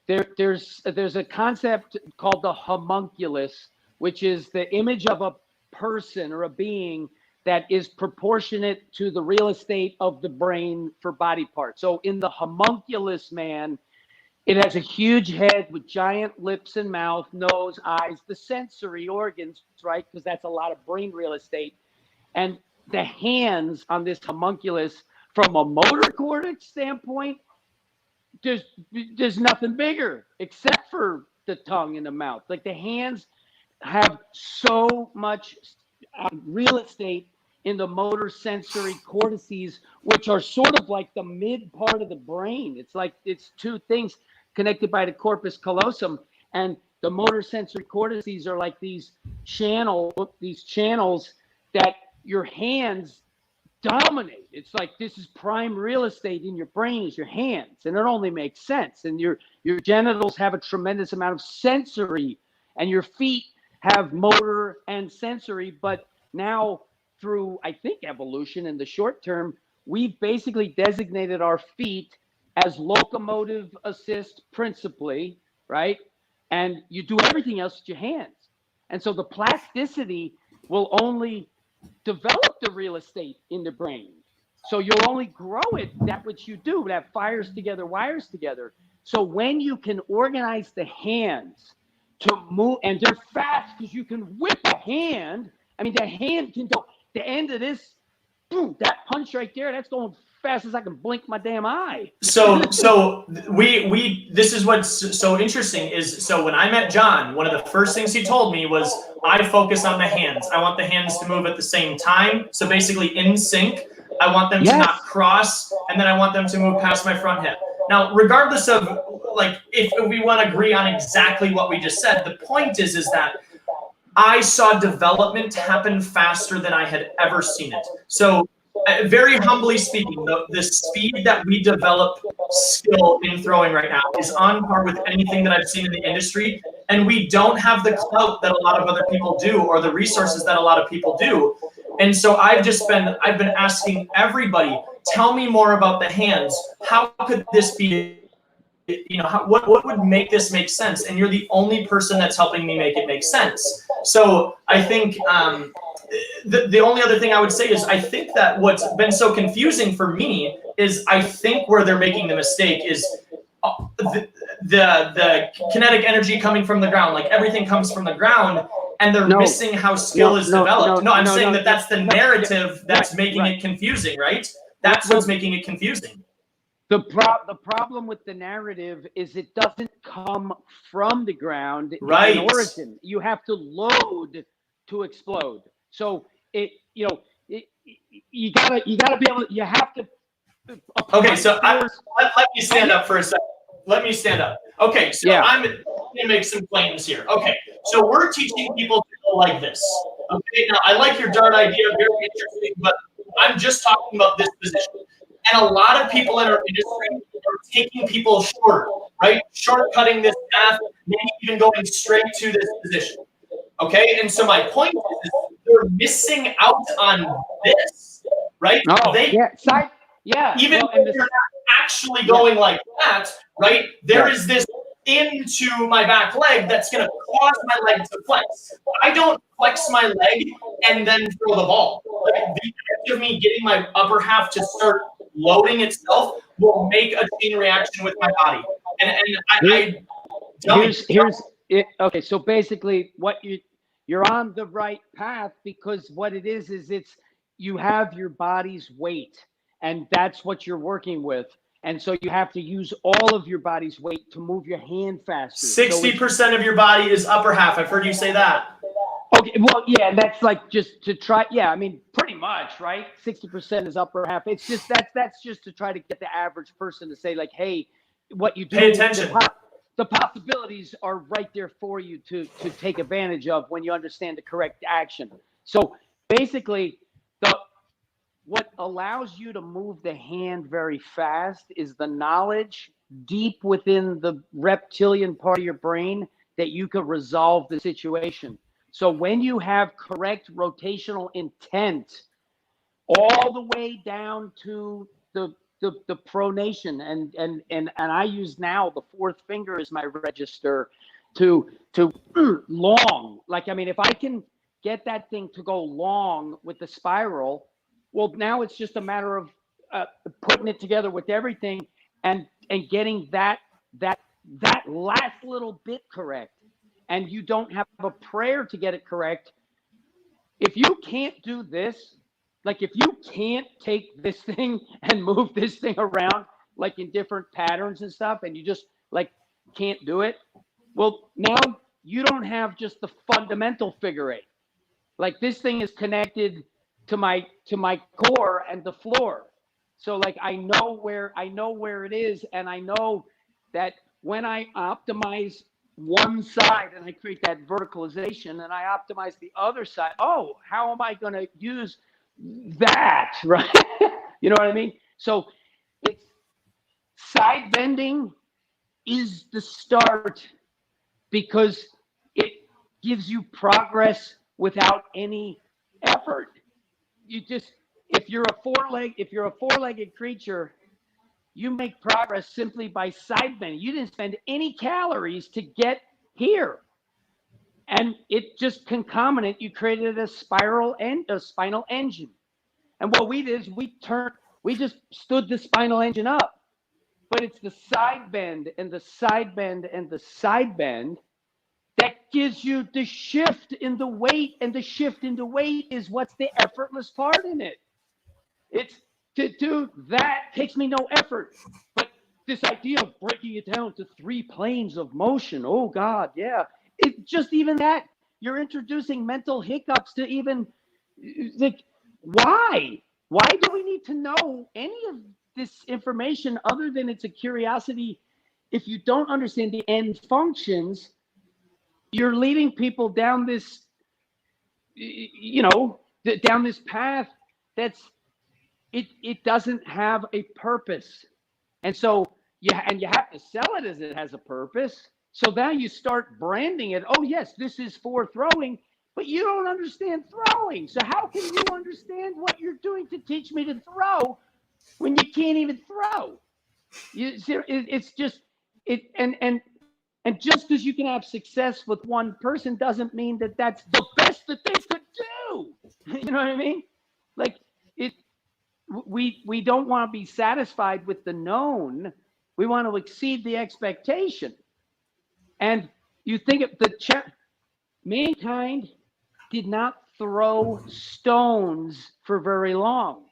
there's a concept called the homunculus, which is the image of a person or a being that is proportionate to the real estate of the brain for body parts. So in the homunculus man, it has a huge head with giant lips and mouth, nose, eyes, the sensory organs, right? Because that's a lot of brain real estate. And the hands on this homunculus, from a motor cortex standpoint, there's nothing bigger except for the tongue and the mouth. Like the hands have so much real estate in the motor sensory cortices, which are sort of like the mid part of the brain. It's like it's two things connected by the corpus callosum, and the motor sensory cortices are like these channels that your hands dominate. It's like this is prime real estate in your brain is your hands, and it only makes sense. And your genitals have a tremendous amount of sensory, and your feet have motor and sensory. But now through, I think, evolution in the short term, we've basically designated our feet as locomotive assist principally, right? And you do everything else with your hands. And so the plasticity will only develop the real estate in the brain. So you'll only grow it that which you do, that fires together, wires together. So when you can organize the hands to move, and they're fast because you can whip a hand. I mean, the hand can go, the end of this, boom, that punch right there, that's going fast as I can blink my damn eye. So this is what's so interesting is, so when I met John, one of the first things he told me was, I focus on the hands. I want the hands to move at the same time. So basically in sync. I want them to not cross, and then I want them to move past my front hip. Now, regardless of like, if we want to agree on exactly what we just said, the point is that I saw development happen faster than I had ever seen it. So very humbly speaking, the speed that we develop skill in throwing right now is on par with anything that I've seen in the industry. And we don't have the clout that a lot of other people do, or the resources that a lot of people do. And so I've been asking everybody, tell me more about the hands. How could this be, what would make this make sense? And you're the only person that's helping me make it make sense. So I think the only other thing I would say is, I think that what's been so confusing for me is, I think where they're making the mistake is the kinetic energy coming from the ground. Like everything comes from the ground, and they're missing how skill is developed. I'm saying that's the narrative that's making it confusing, right? That's what's making it confusing. The problem with the narrative is it doesn't come from the ground in origin. You have to load to explode. So you gotta be able. You have to. Okay, so let me stand up for a second. Let me stand up. Okay, so I'm going to make some claims here. Okay, so we're teaching people to go like this. Okay, now I like your dart idea, very interesting, but I'm just talking about this position. And a lot of people in our industry are taking people short, right? Shortcutting this path, maybe even going straight to this position. Okay, and so my point is they're missing out on this, right? Even if you're not actually going like that, right? There is this into my back leg that's going to cause my leg to flex. I don't flex my leg and then throw the ball. Like, the act of me getting my upper half to start loading itself will make a chain reaction with my body. Okay, so basically what you're on the right path, because what it is it's you have your body's weight, and that's what you're working with. And so you have to use all of your body's weight to move your hand faster. 60% of your body is upper half. I've heard you say that. Okay, well, yeah, that's like just to try. Yeah, I mean, pretty much, right? 60% is upper half. It's just that's just to try to get the average person to say, like, hey, what you do. Pay attention. The possibilities are right there for you to take advantage of when you understand the correct action. So basically, what allows you to move the hand very fast is the knowledge deep within the reptilian part of your brain that you could resolve the situation. So when you have correct rotational intent, all the way down to the pronation, and I use now the fourth finger as my register to long. Like, I mean, if I can get that thing to go long with the spiral, well, now it's just a matter of putting it together with everything and getting that last little bit correct. And you don't have a prayer to get it correct. If you can't do this, like if you can't take this thing and move this thing around, like in different patterns and stuff, and you just like can't do it. Well, now you don't have just the fundamental figure eight. Like this thing is connected to my core and the floor. So like I know where it is, and I know that when I optimize one side and I create that verticalization and I optimize the other side, oh, how am I going to use that, right? You know what I mean? So it's side bending is the start because it gives you progress without any effort. You just, if you're a four-legged creature, you make progress simply by side bending. You didn't spend any calories to get here. And it just concomitant, you created a spinal engine. And what we did is we just stood the spinal engine up. But it's the side bend and the side bend and the side bend that gives you the shift in the weight, and the shift in the weight is what's the effortless part in it. It's to do that takes me no effort. But this idea of breaking it down to 3 planes of motion, oh God, yeah. It just even that, you're introducing mental hiccups to even like why? Why do we need to know any of this information other than it's a curiosity? If you don't understand the end functions, you're leading people down this, down this path that's, it doesn't have a purpose. And so you have to sell it as it has a purpose. So now you start branding it. Oh yes, this is for throwing, but you don't understand throwing. So how can you understand what you're doing to teach me to throw when you can't even throw? It's just it, and just because you can have success with one person doesn't mean that that's the best that they could do. You know what I mean? Like we don't want to be satisfied with the known. We want to exceed the expectation. And you think of mankind did not throw stones for very long.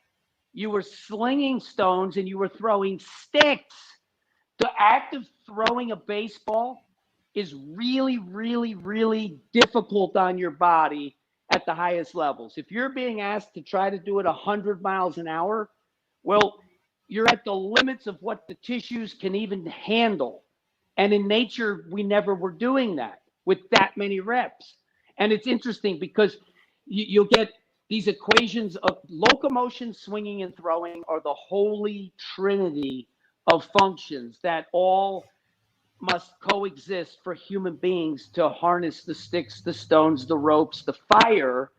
You were slinging stones and you were throwing sticks. The act of throwing a baseball is really, really, really difficult on your body at the highest levels. If you're being asked to try to do it 100 miles an hour, well, you're at the limits of what the tissues can even handle. And in nature, we never were doing that with that many reps. And it's interesting because you'll get these equations of locomotion, swinging, and throwing are the holy trinity of functions that all must coexist for human beings to harness the sticks, the stones, the ropes, the fire,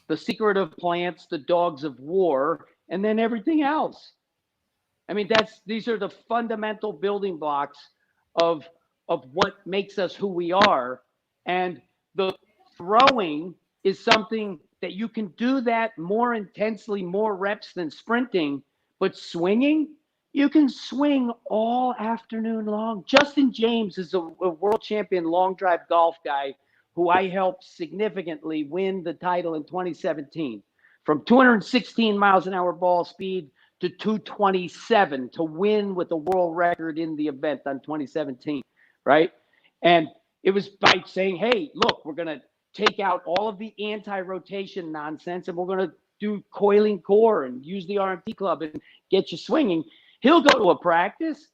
the secret of plants, the dogs of war, and then everything else. I mean, these are the fundamental building blocks of what makes us who we are. And the throwing is something that you can do that more intensely, more reps than sprinting, but swinging, you can swing all afternoon long. Justin James is a world champion long drive golf guy who I helped significantly win the title in 2017 from 216 miles an hour ball speed to 227 to win with the world record in the event on 2017, right? And it was by saying, hey, look, we're going to take out all of the anti-rotation nonsense and we're going to do coiling core and use the RMT Club and get you swinging. He'll go to a practice.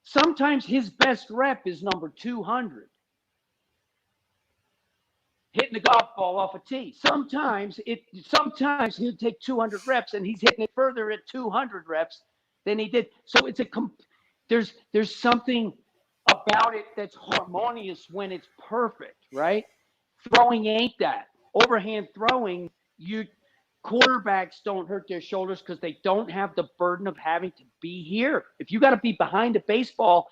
Sometimes his best rep is number 200. Hitting the golf ball off a tee. Sometimes he'll take 200 reps and he's hitting it further at 200 reps than he did. So it's there's something about it that's harmonious when it's perfect, right? Throwing ain't that. Overhand throwing, quarterbacks don't hurt their shoulders because they don't have the burden of having to be here. If you got to be behind a baseball,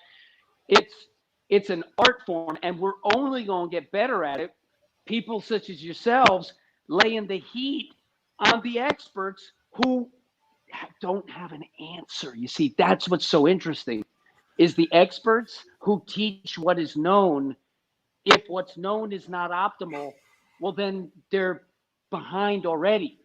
it's an art form, and we're only going to get better at it. People such as yourselves laying the heat on the experts who don't have an answer. You see, that's what's so interesting, is the experts who teach what is known. If what's known is not optimal, well, then they're behind already.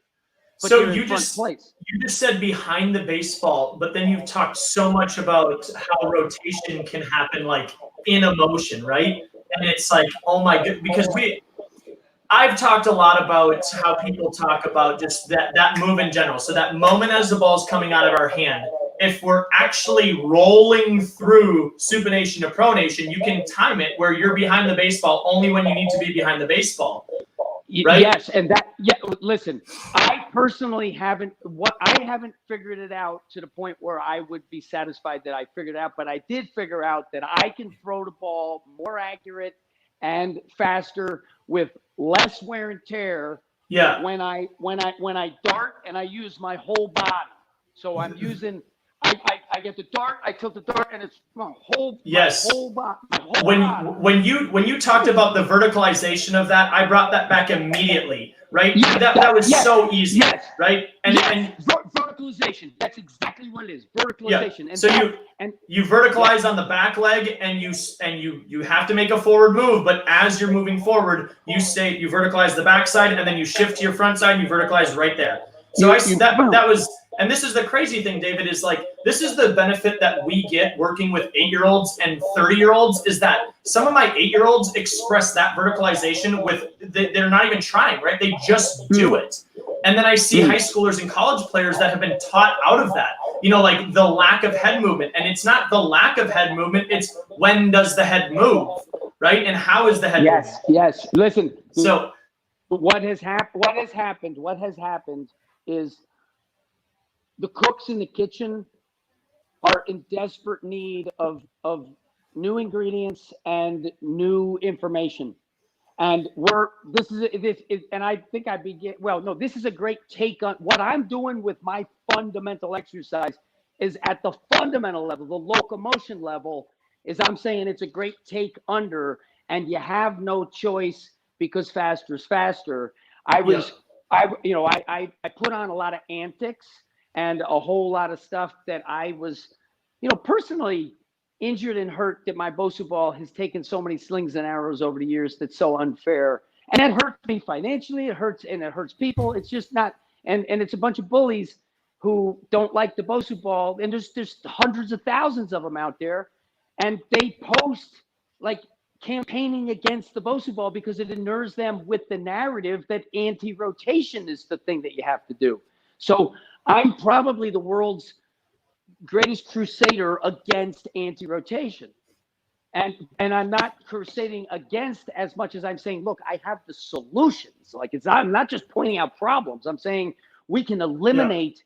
but so you're in you front just place. you just said behind the baseball, but then you've talked so much about how rotation can happen like in a motion, right? And it's like, oh my god, because I've talked a lot about how people talk about just that move in general. So that moment as the ball's coming out of our hand, if we're actually rolling through supination to pronation, you can time it where you're behind the baseball only when you need to be behind the baseball. Right? Yes, and listen, I personally haven't figured it out to the point where I would be satisfied that I figured it out, but I did figure out that I can throw the ball more accurate and faster with less wear and tear. Yeah. When I dart and I use my whole body. So I'm using I get the dart, I tilt the dart, and it's my whole body. When you talked about the verticalization of that, I brought that back immediately, right? Yes, that was so easy, yes, right? And verticalization. That's exactly what it is. Verticalization. Yeah. And so you verticalize on the back leg, and you have to make a forward move, but as you're moving forward, you verticalize the back side, and then you shift to your front side, and you verticalize right there. So that was. And this is the crazy thing, David, is like, this is the benefit that we get working with 8-year-olds and 30-year-olds is that some of my 8-year-olds express that verticalization with, they're not even trying, right? They just do it. And then I see high schoolers and college players that have been taught out of that, like the lack of head movement. And it's not the lack of head movement, it's when does the head move, right? And how is the head moving? Yes. Listen, so what has happened is the cooks in the kitchen are in desperate need of new ingredients and new information. And this is a great take on what I'm doing with my fundamental exercise is at the fundamental level, the locomotion level, is I'm saying it's a great take under, and you have no choice because faster is faster. I put on a lot of antics and a whole lot of stuff that I was, personally injured and hurt, that my BOSU ball has taken so many slings and arrows over the years that's so unfair. And that hurts me financially. It hurts people. It's just not, and it's a bunch of bullies who don't like the BOSU ball. And there's hundreds of thousands of them out there. And they post like campaigning against the BOSU ball because it inures them with the narrative that anti-rotation is the thing that you have to do. So I'm probably the world's greatest crusader against anti-rotation. And I'm not crusading against as much as I'm saying, look, I have the solutions. Like I'm not just pointing out problems. I'm saying we can eliminate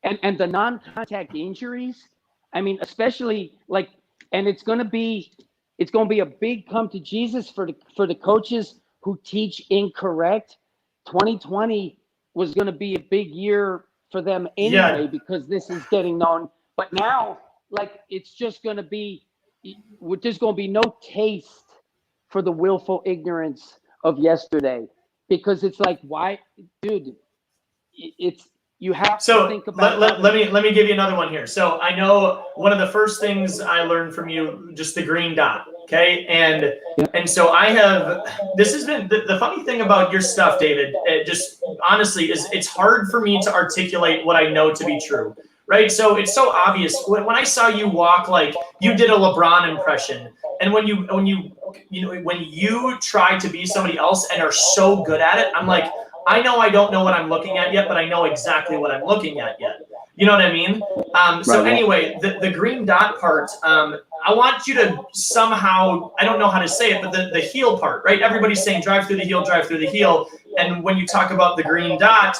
and the non-contact injuries. I mean, especially like, and it's going to be a big come to Jesus for the coaches who teach incorrect. 2020 was going to be a big year for them anyway, because this is getting known. But now, like, it's just going to be, there's going to be no taste for the willful ignorance of yesterday, because it's like, why, dude? You have to think about. Let me give you another one here. So I know one of the first things I learned from you, just the green dot. Okay. And so this has been the funny thing about your stuff, David, just honestly is it's hard for me to articulate what I know to be true. Right. So it's so obvious when I saw you walk, like you did a LeBron impression. And when you try to be somebody else and are so good at it, I'm like, I know I don't know what I'm looking at yet, but I know exactly what I'm looking at yet. You know what I mean? So anyway, the green dot part, I want you to somehow, I don't know how to say it, but the heel part, right? Everybody's saying drive through the heel, drive through the heel. And when you talk about the green dot,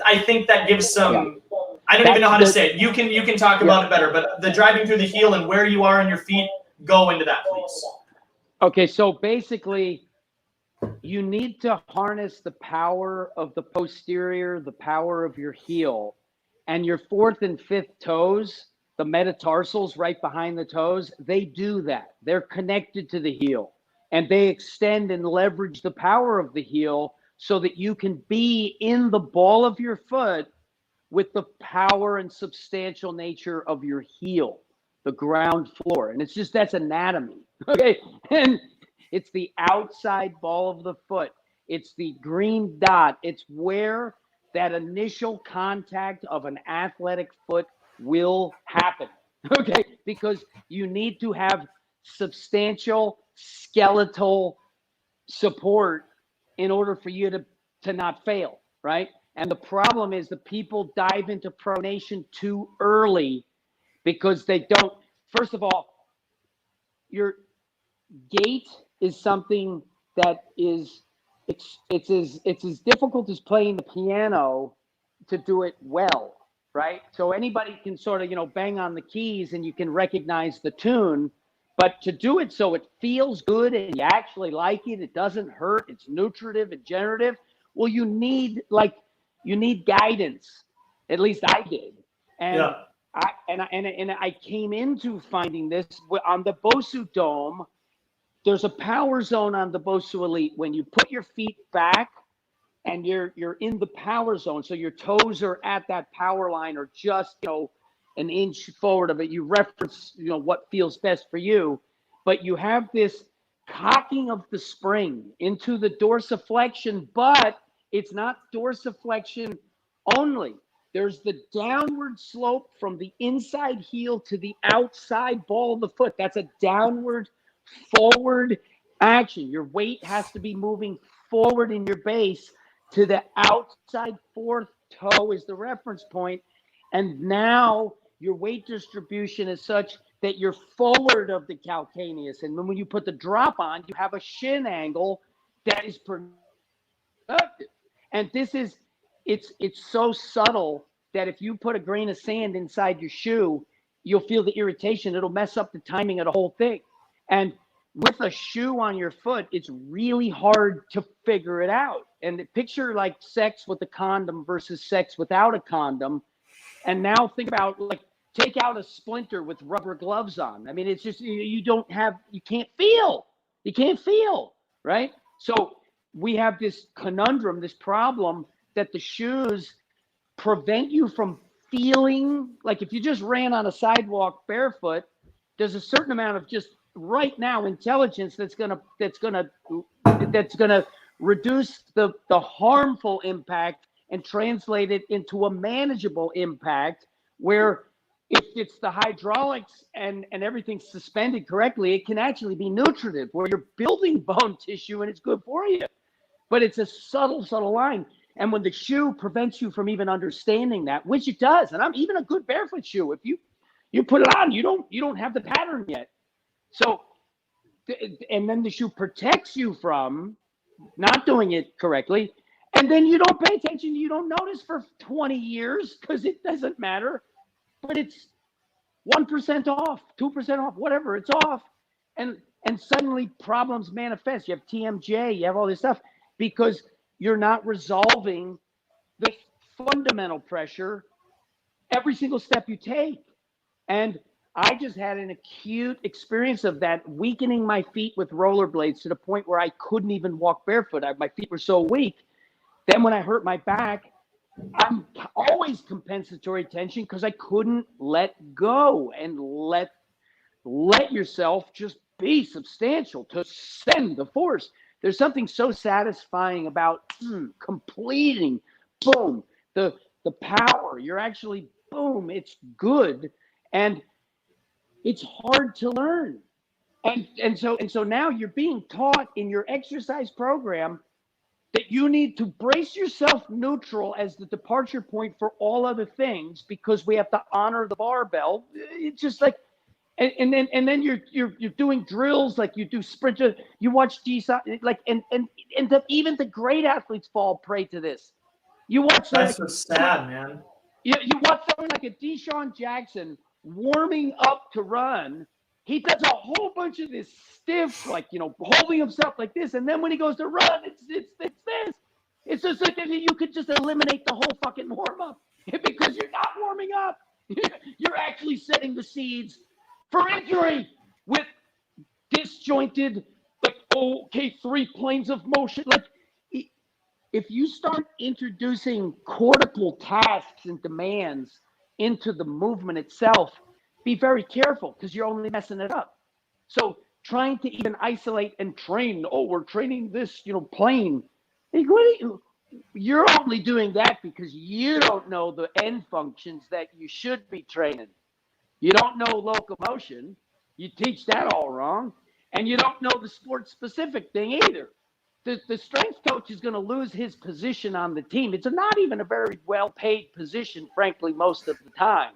I think that gives some, I don't even know how to say it. You can talk about it better, but the driving through the heel and where you are on your feet, go into that, please. Okay, so basically, you need to harness the power of the posterior, the power of your heel, and your fourth and fifth toes, the metatarsals right behind the toes, they do that. They're connected to the heel, and they extend and leverage the power of the heel so that you can be in the ball of your foot with the power and substantial nature of your heel, the ground floor. And it's just, that's anatomy. Okay. And it's the outside ball of the foot. It's the green dot. It's where that initial contact of an athletic foot will happen, okay? Because you need to have substantial skeletal support in order for you to not fail, right? And the problem is the people dive into pronation too early because they don't. First of all, your gait is something that is it's as difficult as playing the piano to do it well, right? So anybody can sort of bang on the keys and you can recognize the tune, but to do it so it feels good and you actually like it, it doesn't hurt, it's nutritive and generative. Well, you need guidance. At least I did, and I came into finding this on the BOSU Dome. There's a power zone on the BOSU Elite when you put your feet back and you're in the power zone. So your toes are at that power line or just, an inch forward of it. You reference, what feels best for you, but you have this cocking of the spring into the dorsiflexion, but it's not dorsiflexion only. There's the downward slope from the inside heel to the outside ball of the foot. That's a downward forward action. Your weight has to be moving forward in your base to the outside fourth toe is the reference point. And now your weight distribution is such that you're forward of the calcaneus. And when you put the drop on, you have a shin angle that is productive. And it's so subtle that if you put a grain of sand inside your shoe, you'll feel the irritation. It'll mess up the timing of the whole thing. And with a shoe on your foot, it's really hard to figure it out. And picture like sex with a condom versus sex without a condom. And now think about take out a splinter with rubber gloves on. I mean, it's just, you can't feel, right? So we have this conundrum, this problem that the shoes prevent you from feeling like if you just ran on a sidewalk barefoot, there's a certain amount of just right now intelligence that's gonna reduce the harmful impact and translate it into a manageable impact where if it's the hydraulics and everything's suspended correctly, it can actually be nutritive where you're building bone tissue and it's good for you. But it's a subtle line. And when the shoe prevents you from even understanding that, which it does, and I'm even a good barefoot shoe, if you put it on, you don't have the pattern yet. So, and then the shoe protects you from not doing it correctly. And then you don't pay attention, you don't notice for 20 years because it doesn't matter. But it's 1% off, 2% off, whatever, it's off. And suddenly problems manifest. You have TMJ, you have all this stuff because you're not resolving the fundamental pressure every single step you take. And I just had an acute experience of that, weakening my feet with rollerblades to the point where I couldn't even walk barefoot. My feet were so weak. Then when I hurt my back, I'm always compensatory tension because I couldn't let go and let yourself just be substantial to send the force. There's something so satisfying about completing, boom, the power. You're actually, boom, it's good. And it's hard to learn. And so now you're being taught in your exercise program that you need to brace yourself neutral as the departure point for all other things because we have to honor the barbell. It's just like, and then you're doing drills like you do sprinter. You watch like and even the great athletes fall prey to this. You watch that's so sad, man. You watch someone like a Deshaun Jackson warming up to run. He does a whole bunch of this stiff, holding himself like this. And then when he goes to run, it's this. It's just like you could just eliminate the whole fucking warm up because you're not warming up. You're actually setting the seeds for injury with disjointed, 3 planes of motion. If you start introducing cortical tasks and demands into the movement itself, be very careful because you're only messing it up. So trying to even isolate and train, we're training this, plane. Hey, you're only doing that because you don't know the end functions that you should be training. You don't know locomotion. You teach that all wrong. And you don't know the sport specific thing either. The strength coach is going to lose his position on the team. It's not even a very well paid position, frankly, most of the time,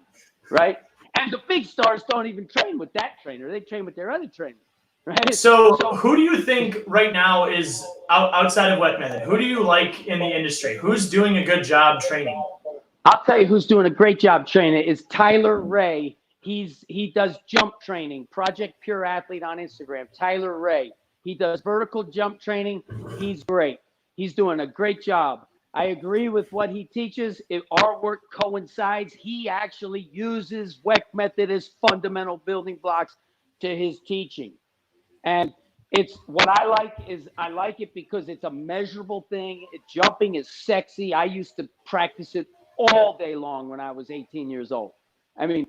right? And the big stars don't even train with that trainer. They train with their other trainer, right? So who do you think right now is outside of WeckMethod? Who do you like in the industry? Who's doing a good job training? I'll tell you who's doing a great job training is Tyler Ray. He does jump training, Project Pure Athlete on Instagram. Tyler Ray. He does vertical jump training. He's great. He's doing a great job. I agree with what he teaches. If our work coincides, he actually uses WeckMethod as fundamental building blocks to his teaching. And it's what I like it because it's a measurable thing. Jumping is sexy. I used to practice it all day long when I was 18 years old. I mean,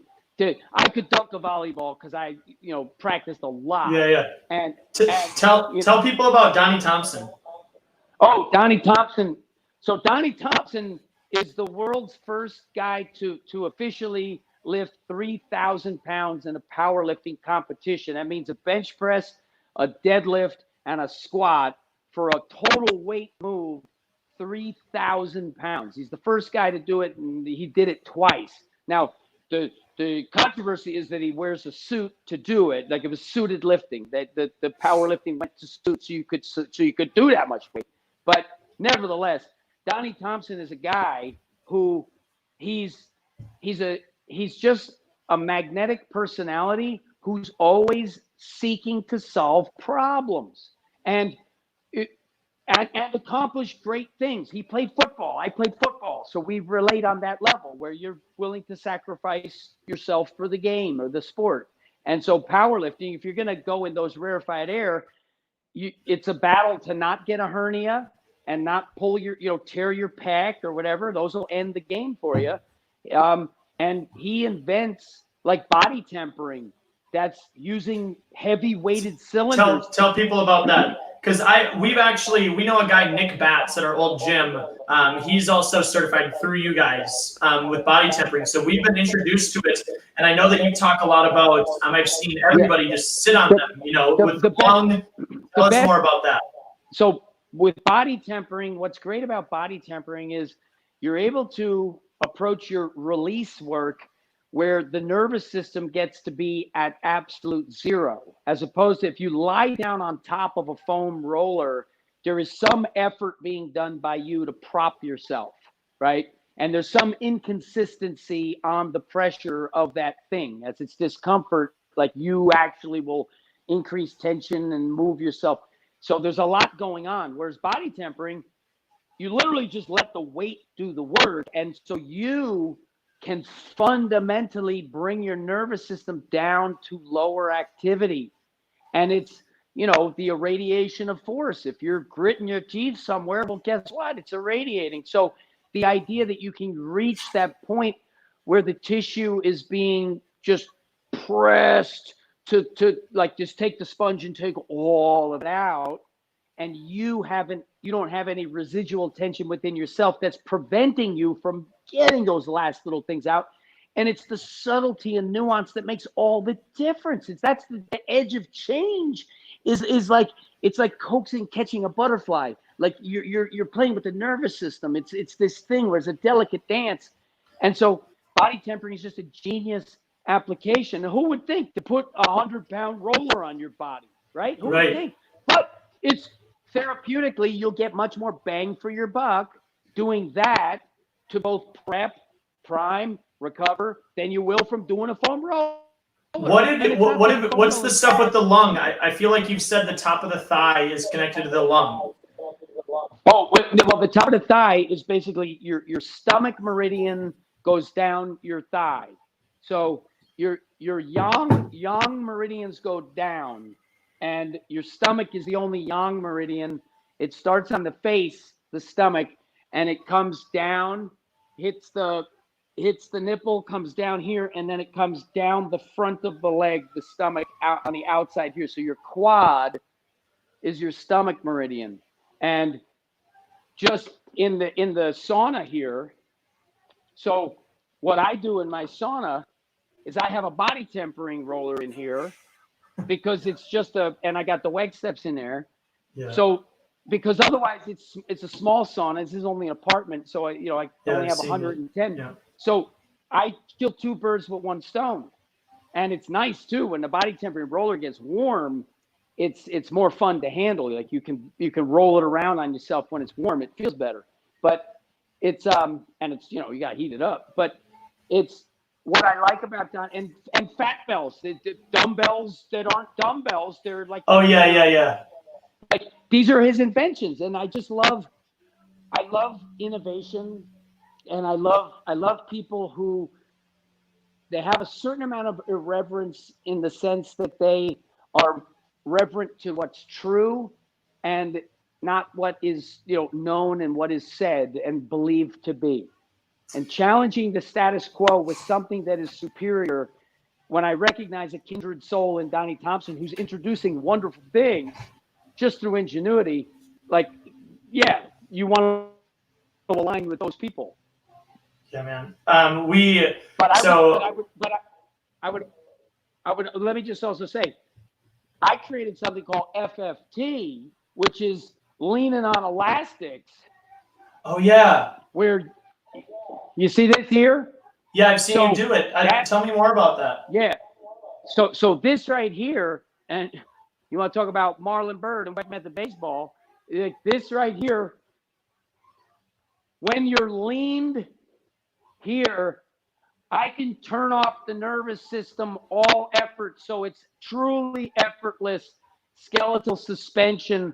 I could dunk a volleyball because I, practiced a lot. Yeah. And tell people about Donnie Thompson. Oh, Donnie Thompson. So Donnie Thompson is the world's first guy to officially lift 3,000 pounds in a powerlifting competition. That means a bench press, a deadlift, and a squat for a total weight move, 3,000 pounds. He's the first guy to do it, and he did it twice. Now, the controversy is that he wears a suit to do it, like it was suited lifting. That the powerlifting went to suit so you could do that much weight. But nevertheless, Donnie Thompson is a guy who he's just a magnetic personality who's always seeking to solve problems and accomplish great things. He played football. I played football. So we relate on that level where you're willing to sacrifice yourself for the game or the sport. And so powerlifting, if you're going to go in those rarefied air, it's a battle to not get a hernia and not pull tear your pec or whatever. Those will end the game for you. And he invents like body tempering. That's using heavy weighted cylinders. Tell people about that. Because we know a guy, Nick Batts, at our old gym. He's also certified through you guys with body tempering. So we've been introduced to it, and I know that you talk a lot about. I've seen everybody just sit on them, with the lung. Tell us more about that. So with body tempering, what's great about body tempering is you're able to approach your release work where the nervous system gets to be at absolute zero, as opposed to if you lie down on top of a foam roller, there is some effort being done by you to prop yourself, right? And there's some inconsistency on the pressure of that thing. As it's discomfort, like you actually will increase tension and move yourself. So there's a lot going on. Whereas body tempering, you literally just let the weight do the work. And so you can fundamentally bring your nervous system down to lower activity. And it's, the irradiation of force. If you're gritting your teeth somewhere, well, guess what? It's irradiating. So the idea that you can reach that point where the tissue is being just pressed to like just take the sponge and take all of it out, and you don't have any residual tension within yourself that's preventing you from getting those last little things out. And it's the subtlety and nuance that makes all the difference. That's the edge of change is like, it's like coaxing, catching a butterfly. Like you're playing with the nervous system. It's this thing where it's a delicate dance. And so body tempering is just a genius application. And who would think to put a 100-pound roller on your body, right? Who would think? But it's therapeutically, you'll get much more bang for your buck doing that to both prep, prime, recover than you will from doing a foam roller. What's the stuff with the lung? I feel like you've said the top of the thigh is connected to the lung. Oh, well, the top of the thigh is basically your stomach meridian goes down your thigh. So your yang meridians go down, and your stomach is the only yang meridian. It starts on the face, the stomach, and it comes down, hits the nipple, comes down here, and then it comes down the front of the leg, the stomach out on the outside here. So your quad is your stomach meridian. And just in the sauna here. So what I do in my sauna is I have a body tempering roller in here because it's just and I got the Weck steps in there. Yeah. So because otherwise it's a small sauna. This is only an apartment, so I only have 110. Yeah. So I kill two birds with one stone, and it's nice too when the body tempering roller gets warm. It's more fun to handle. Like you can roll it around on yourself when it's warm. It feels better, but it's and it's you got to heat it up. But it's what I like about that and fat bells, the dumbbells that aren't dumbbells. They're like like these are his inventions, and I love innovation, and I love people who they have a certain amount of irreverence in the sense that they are reverent to what's true and not what is known and what is said and believed to be, and challenging the status quo with something that is superior. When I recognize a kindred soul in Donnie Thompson, who's introducing wonderful things just through ingenuity, like, yeah, you want to align with those people. Yeah, man. I would let me just also say, I created something called FFT, which is leaning on elastics. Oh yeah. Where you see this here? Yeah, I've seen you do it. Tell me more about that. Yeah. So this right here, and you want to talk about Marlon Byrd and WeckMethod baseball, like this right here, when you're leaned here, I can turn off the nervous system, all effort. So it's truly effortless skeletal suspension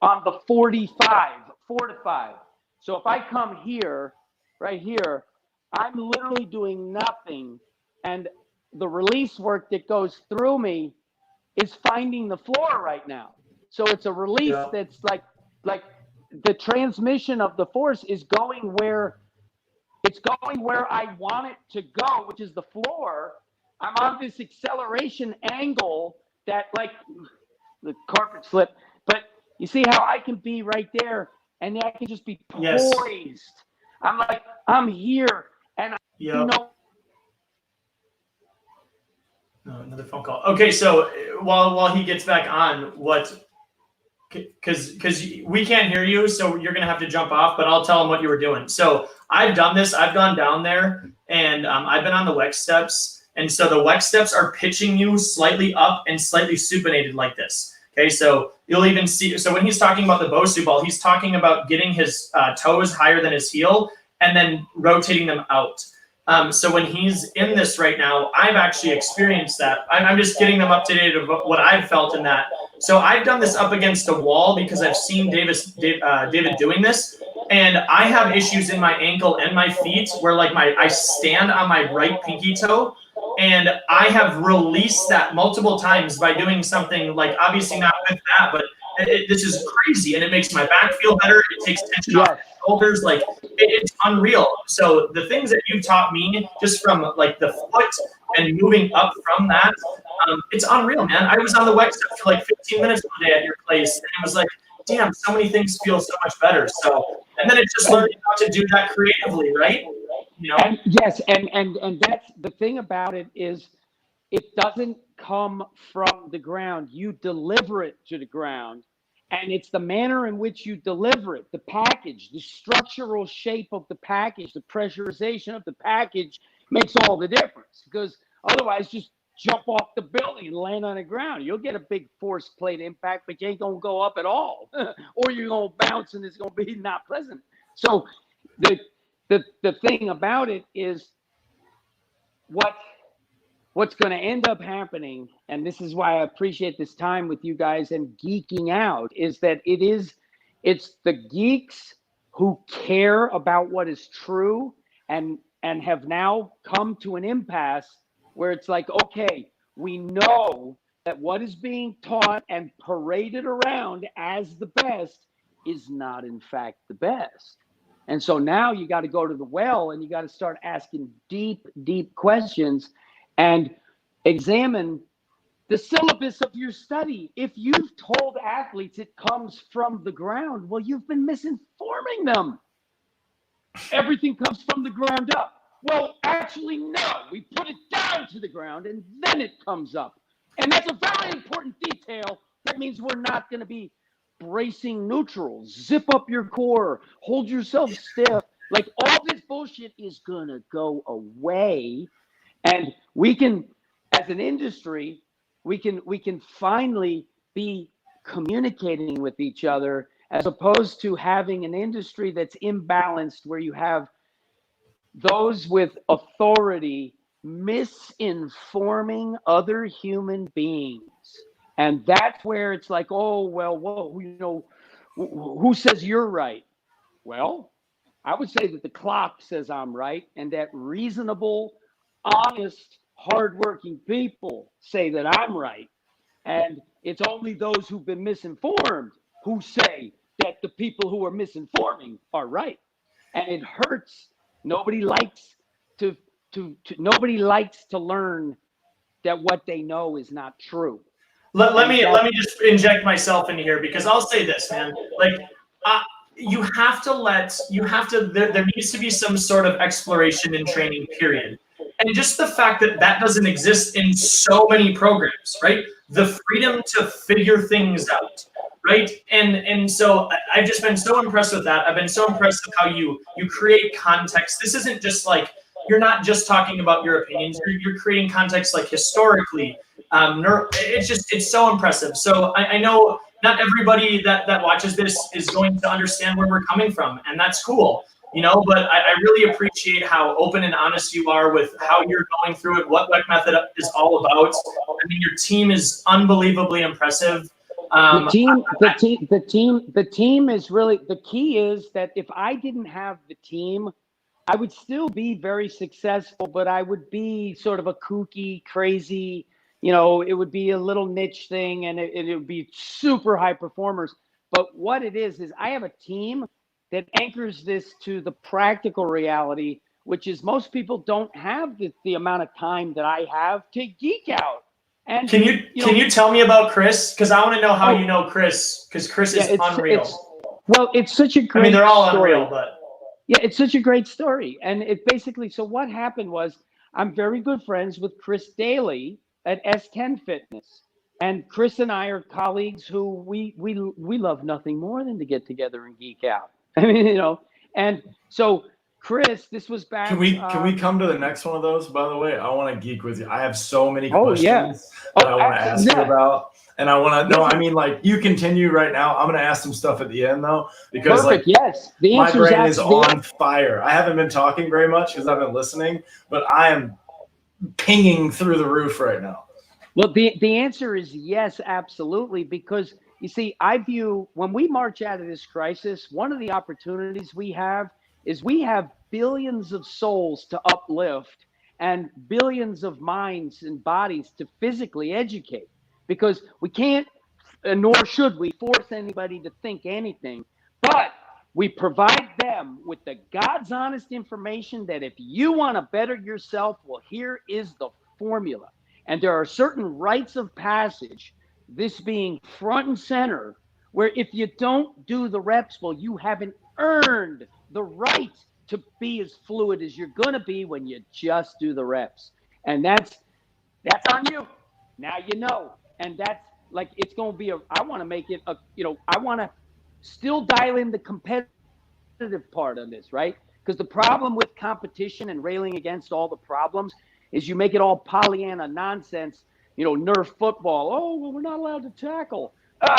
on the 4 to 5. So if I come here, right here, I'm literally doing nothing. And the release work that goes through me is finding the floor right now. So it's a release that's like the transmission of the force is going where I want it to go, which is the floor. I'm on this acceleration angle that, like, the carpet slip, but you see how I can be right there and I can just be poised. Yes. I'm like, I'm here, and another phone call. Okay, so while he gets back on, because we can't hear you, so you're gonna have to jump off, but I'll tell him what you were doing. So I've done this. I've gone down there, and I've been on the Weck steps, and so the Weck steps are pitching you slightly up and slightly supinated like this. Okay, so you'll even see. So when he's talking about the BOSU ball, he's talking about getting his toes higher than his heel and then rotating them out. So when he's in this right now, I've actually experienced that. I'm just getting them up to date of what I've felt in that. So I've done this up against a wall because I've seen David doing this, and I have issues in my ankle and my feet where like I stand on my right pinky toe, and I have released that multiple times by doing something like, obviously not with that, but this is crazy, and it makes my back feel better. It takes tension off my shoulders. Like it's unreal. So the things that you taught me just from like the foot and moving up from that, it's unreal, man. I was on the Weck step for like 15 minutes one day at your place, and it was like, damn, so many things feel so much better. So, and then it's just learning how to do that creatively, right? And yes, and that's the thing about it is it doesn't come from the ground. You deliver it to the ground, and it's the manner in which you deliver it, the package, the structural shape of the package, the pressurization of the package makes all the difference, because otherwise just jump off the building and land on the ground. You'll get a big force plate impact, but you ain't going to go up at all, or you're going to bounce and it's going to be not pleasant. So the thing about it is what's going to end up happening, and this is why I appreciate this time with you guys and geeking out, is that it's the geeks who care about what is true and have now come to an impasse where it's like, okay, we know that what is being taught and paraded around as the best is not in fact the best. And so now you got to go to the well and you got to start asking deep, deep questions and examine the syllabus of your study. If you've told athletes it comes from the ground, well, you've been misinforming them. Everything comes from the ground up. Well, actually, no. We put it down to the ground and then it comes up. And that's a very important detail. That means we're not going to be bracing neutrals. Zip up your core. Hold yourself stiff. Like, all this bullshit is going to go away. And we can, as an industry, we can finally be communicating with each other, as opposed to having an industry that's imbalanced, where you have those with authority misinforming other human beings. And that's where it's like, oh, well, whoa, you know, who says you're right? Well, I would say that the clock says I'm right, and that reasonable, honest, hardworking people say that I'm right. And it's only those who've been misinformed who say that the people who are misinforming are right. And it hurts. Nobody likes to learn that what they know is not true. Let me just inject myself in here, because I'll say this, man. Like, there needs to be some sort of exploration and training, period. And just the fact that that doesn't exist in so many programs, right? The freedom to figure things out, right? And so I've just been so impressed with that. I've been so impressed with how you create context. This isn't just like, you're not just talking about your opinions. You're creating context, like, historically. It's so impressive. So I know not everybody that watches this is going to understand where we're coming from, and that's cool, you know, but I really appreciate how open and honest you are with how you're going through it, what WeckMethod is all about. I mean, your team is unbelievably impressive. The team is really, the key is that if I didn't have the team, I would still be very successful, but I would be sort of a kooky, crazy, you know, it would be a little niche thing, and it would be super high performers. But what it is I have a team that anchors this to the practical reality, which is most people don't have the amount of time that I have to geek out. And can you tell me about Chris? Because I want to know how you know Chris, because Chris is unreal. It's such a great story. I mean, they're all unreal, but yeah, it's such a great story. And it basically, so what happened was, I'm very good friends with Chris Daly at S10 Fitness. And Chris and I are colleagues who we love nothing more than to get together and geek out. I mean, you know, and so Chris, this was back. Can we come to the next one of those? By the way, I want to geek with you. I have so many questions that I want to ask you about. And I want to know, I mean, like, you continue right now. I'm going to ask some stuff at the end, though, because perfect, yes. My brain is on fire. I haven't been talking very much because I've been listening, but I am pinging through the roof right now. Well, the answer is yes, absolutely. Because, you see, I view, when we march out of this crisis, one of the opportunities we have is we have billions of souls to uplift and billions of minds and bodies to physically educate. Because we can't, nor should we, force anybody to think anything, but we provide them with the God's honest information that if you want to better yourself, well, here is the formula. And there are certain rites of passage, this being front and center, where if you don't do the reps, well, you haven't earned the right to be as fluid as you're going to be when you just do the reps. And that's on you. Now you know. And that's like, it's going to be I want to make it I want to still dial in the competitive part of this, right? Because the problem with competition and railing against all the problems is you make it all Pollyanna nonsense, Nerf football. Oh, well, we're not allowed to tackle.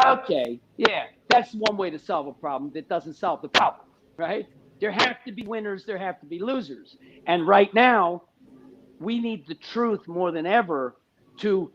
Okay, yeah, that's one way to solve a problem that doesn't solve the problem, right? There have to be winners, there have to be losers. And right now, we need the truth more than ever to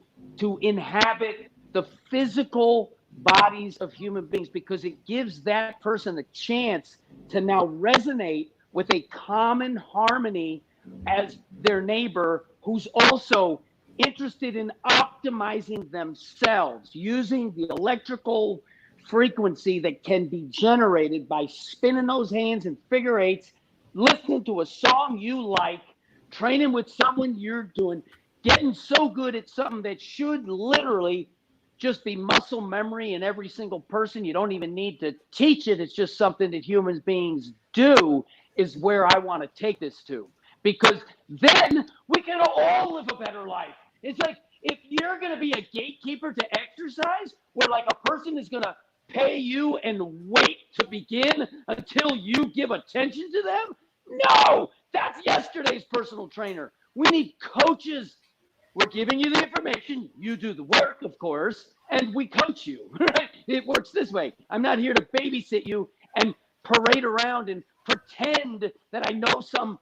inhabit the physical bodies of human beings, because it gives that person a chance to now resonate with a common harmony as their neighbor who's also interested in optimizing themselves using the electrical frequency that can be generated by spinning those hands in figure eights, listening to a song you like, training with someone you're doing. getting so good at something that should literally just be muscle memory in every single person. You don't even need to teach it. It's just something that human beings do, is where I want to take this to. Because then we can all live a better life. It's like, if you're going to be a gatekeeper to exercise, where like a person is going to pay you and wait to begin until you give attention to them, no, that's yesterday's personal trainer. We need coaches. We're giving you the information. You do the work, of course, and we coach you. Right? It works this way. I'm not here to babysit you and parade around and pretend that I know some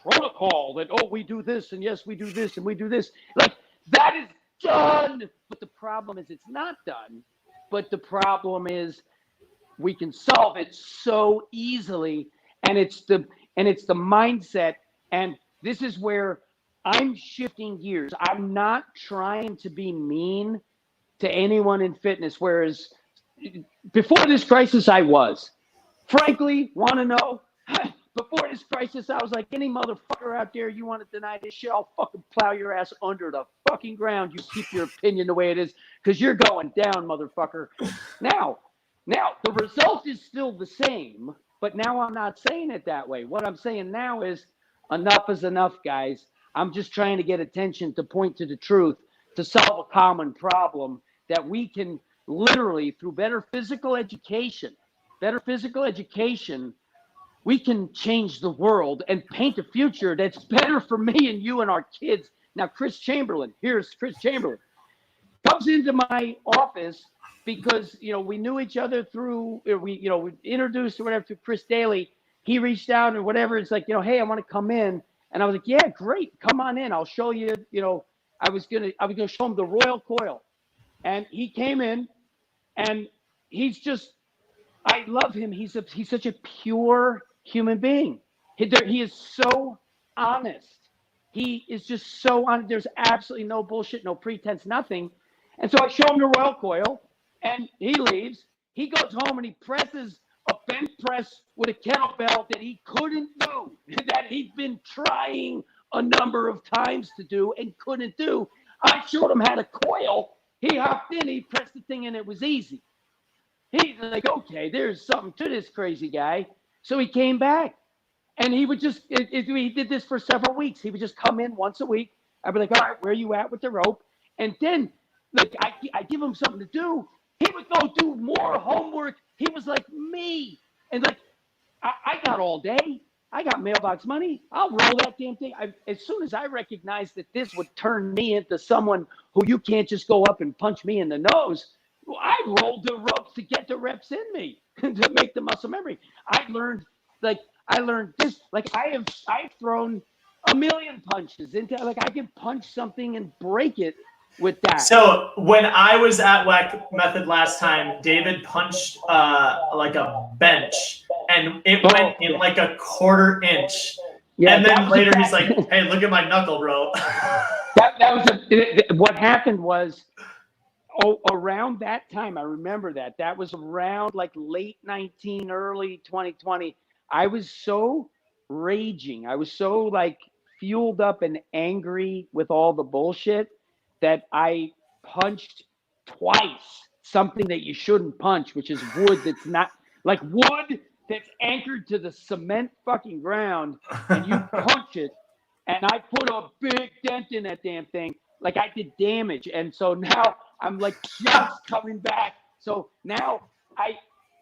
protocol that, oh, we do this, and yes, we do this, and we do this. Like, that is done. But the problem is it's not done. But the problem is we can solve it so easily, and it's the mindset. And this is where I'm shifting gears. I'm not trying to be mean to anyone in fitness, whereas before this crisis, I was. Frankly, want to know? Before this crisis, I was like, any motherfucker out there, you want to deny this shit, I'll fucking plow your ass under the fucking ground. You keep your opinion the way it is, because you're going down, motherfucker. Now, the result is still the same, but now I'm not saying it that way. What I'm saying now is enough is enough, guys. I'm just trying to get attention, to point to the truth, to solve a common problem that we can literally, through better physical education, we can change the world and paint a future that's better for me and you and our kids. Now, here's Chris Chamberlain, comes into my office because, we knew each other through, we introduced or whatever to Chris Daly. He reached out or whatever. It's like, hey, I want to come in. And I was like, yeah, great. Come on in. I'll show you, I was going to show him the Royal Coil. And he came in, and I love him. He's such a pure human being. He is so honest. He is just so honest. There's absolutely no bullshit, no pretense, nothing. And so I show him the Royal Coil, and he leaves. He goes home and he presses a bench press with a kettlebell that he couldn't do, that he'd been trying a number of times to do and couldn't do. I showed him how to coil. He hopped in, he pressed the thing, and it was easy. He's like, okay, there's something to this crazy guy. So he came back, and he would just, he did this for several weeks. He would just come in once a week. I'd be like, all right, where are you at with the rope? And then, like, I give him something to do. He would go do more homework. He was like me. And like, I got all day. I got mailbox money. I'll roll that damn thing. As soon as I recognized that this would turn me into someone who you can't just go up and punch me in the nose, I rolled the ropes to get the reps in me to make the muscle memory. I learned this. Like, I've thrown a million punches into, like, I can punch something and break it with that. So when I was at WeckMethod last time, David punched like a bench, and it went in like a quarter inch. Yeah, and then later he's like, "Hey, look at my knuckle, bro." What happened was, around that time, I remember that was around like late 19, early 2020. I was so raging. I was so like fueled up and angry with all the bullshit that I punched twice something that you shouldn't punch, which is wood that's not, like, wood that's anchored to the cement fucking ground, and you punch it, and I put a big dent in that damn thing. Like, I did damage. And so now I'm like just coming back. So now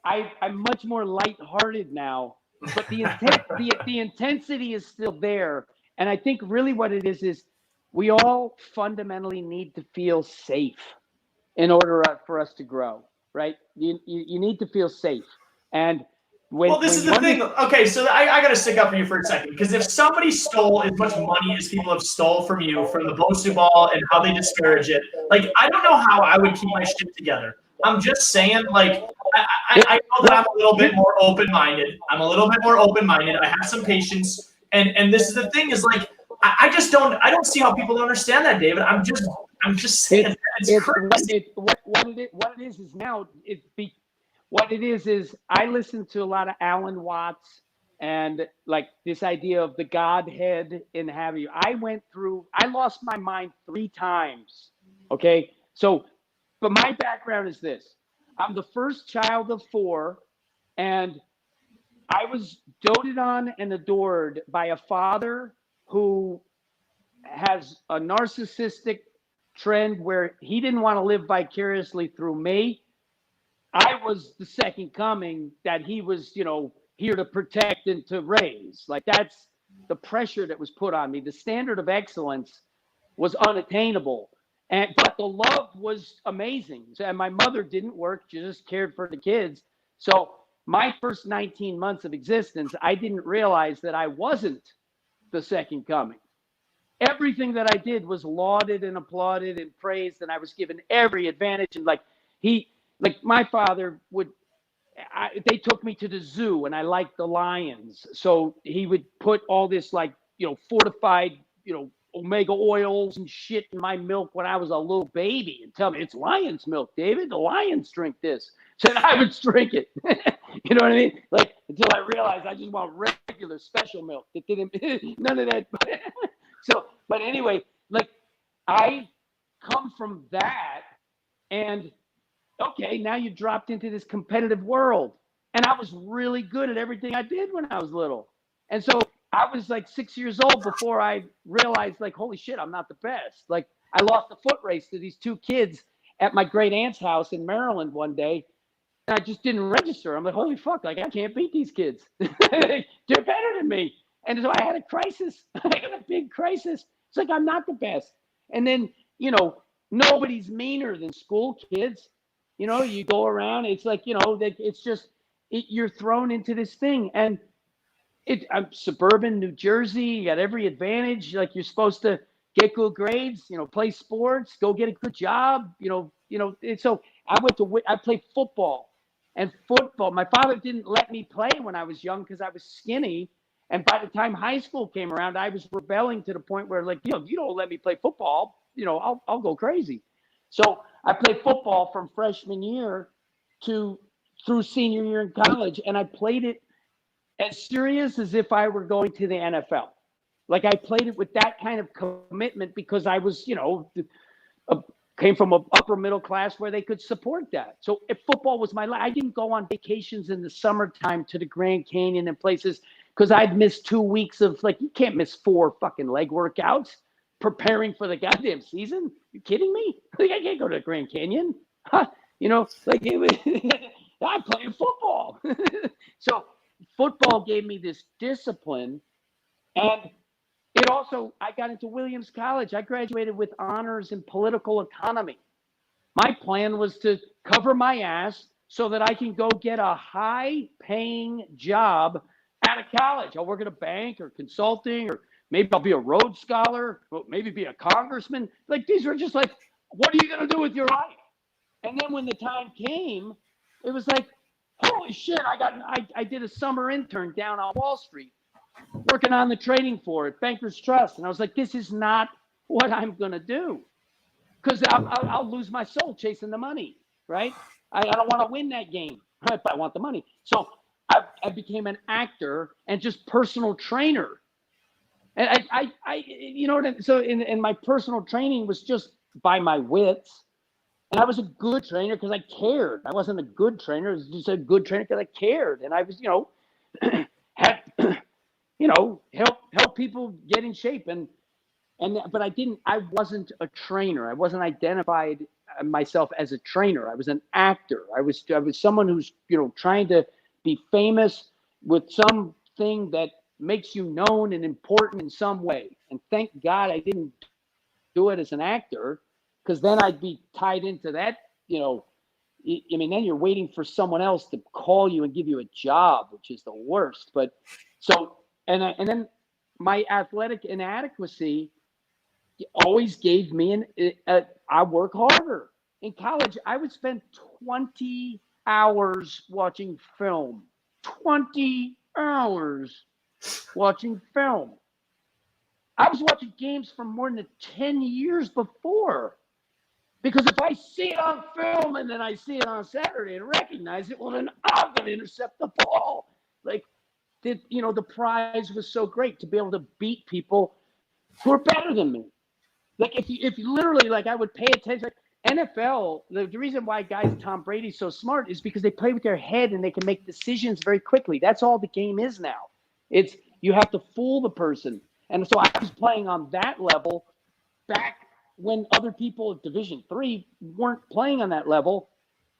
I'm much more lighthearted now, but the intensity is still there. And I think really what it is we all fundamentally need to feel safe in order for us to grow, right? You need to feel safe. And this is the thing. Okay, so I got to stick up for you for a second, because if somebody stole as much money as people have stole from you from the BOSU ball and how they discourage it, like, I don't know how I would keep my shit together. I'm just saying, like, I know that I'm a little bit more open-minded. I have some patience. And this is the thing, is like, I don't see how people don't understand that, David. I'm just saying it's crazy. What it is I listen to a lot of Alan Watts and like this idea of the Godhead and have you. I lost my mind 3 times. Okay. So, but my background is this. I'm the first child of 4, and I was doted on and adored by a father who has a narcissistic trend where he didn't want to live vicariously through me. I was the second coming that he was, here to protect and to raise. Like, that's the pressure that was put on me. The standard of excellence was unattainable. But the love was amazing. And my mother didn't work. She just cared for the kids. So my first 19 months of existence, I didn't realize that I wasn't the second coming. Everything that I did was lauded and applauded and praised, and I was given every advantage. And my father they took me to the zoo, and I liked the lions. So he would put all this fortified, omega oils and shit in my milk when I was a little baby and tell me, it's lion's milk, David. The lions drink this. So I would drink it. You know what I mean? Like, until I realized I just want regular special milk. That didn't, none of that. But anyway, like, I come from that, and okay, now you dropped into this competitive world. And I was really good at everything I did when I was little. And so I was like 6 years old before I realized, like, holy shit, I'm not the best. Like, I lost a foot race to these 2 kids at my great aunt's house in Maryland one day. And I just didn't register. I'm like, holy fuck, like, I can't beat these kids. They're better than me. And so I had a crisis. I had a big crisis. It's like, I'm not the best. And then, nobody's meaner than school kids. You go around, it's like, it's just, you're thrown into this thing. And I'm suburban New Jersey. You got every advantage. Like, you're supposed to get good grades, play sports, go get a good job, And so I played football. And football, my father didn't let me play when I was young because I was skinny. And by the time high school came around, I was rebelling to the point where, like, if you don't let me play football, I'll go crazy. So I played football from freshman year through senior year in college, and I played it as serious as if I were going to the NFL. Like, I played it with that kind of commitment because I was, came from an upper middle class where they could support that. So if football was my life, I didn't go on vacations in the summertime to the Grand Canyon and places because I'd miss 2 weeks of, like, you can't miss 4 fucking leg workouts preparing for the goddamn season. You kidding me? Like, I can't go to the Grand Canyon. Huh? I'm playing football. So football gave me this discipline. And it also, I got into Williams College. I graduated with honors in political economy. My plan was to cover my ass so that I can go get a high-paying job out of college. I'll work at a bank or consulting, or maybe I'll be a Rhodes Scholar, or maybe be a congressman. Like, these were just like, what are you going to do with your life? And then when the time came, it was like, holy shit, I did a summer intern down on Wall Street, working on the trading floor at Bankers Trust. And I was like, this is not what I'm going to do, because I'll lose my soul chasing the money, right? I don't want to win that game, but I want the money. So I became an actor and just personal trainer. And and my personal training was just by my wits. And I was a good trainer because I cared. I wasn't a good trainer. I was just a good trainer because I cared. And I was, had, help people get in shape. But I wasn't a trainer. I wasn't identified myself as a trainer. I was an actor. I was someone who's, trying to be famous with something that makes you known and important in some way. And thank God I didn't do it as an actor, because then I'd be tied into that, then you're waiting for someone else to call you and give you a job, which is the worst. But so, and then my athletic inadequacy always gave me I work harder. In college, I would spend 20 hours watching film. 20 hours watching film. I was watching games for more than 10 years before. Because if I see it on film and then I see it on Saturday and recognize it, well, then I'm going to intercept the ball. Like, that, you know, the prize was so great to be able to beat people who are better than me. Like if you literally, like, I would pay attention. NFL, the reason why guys, Tom Brady's so smart is because they play with their head and they can make decisions very quickly. That's all the game is now. It's, you have to fool the person. And so I was playing on that level back when other people at Division III weren't playing on that level.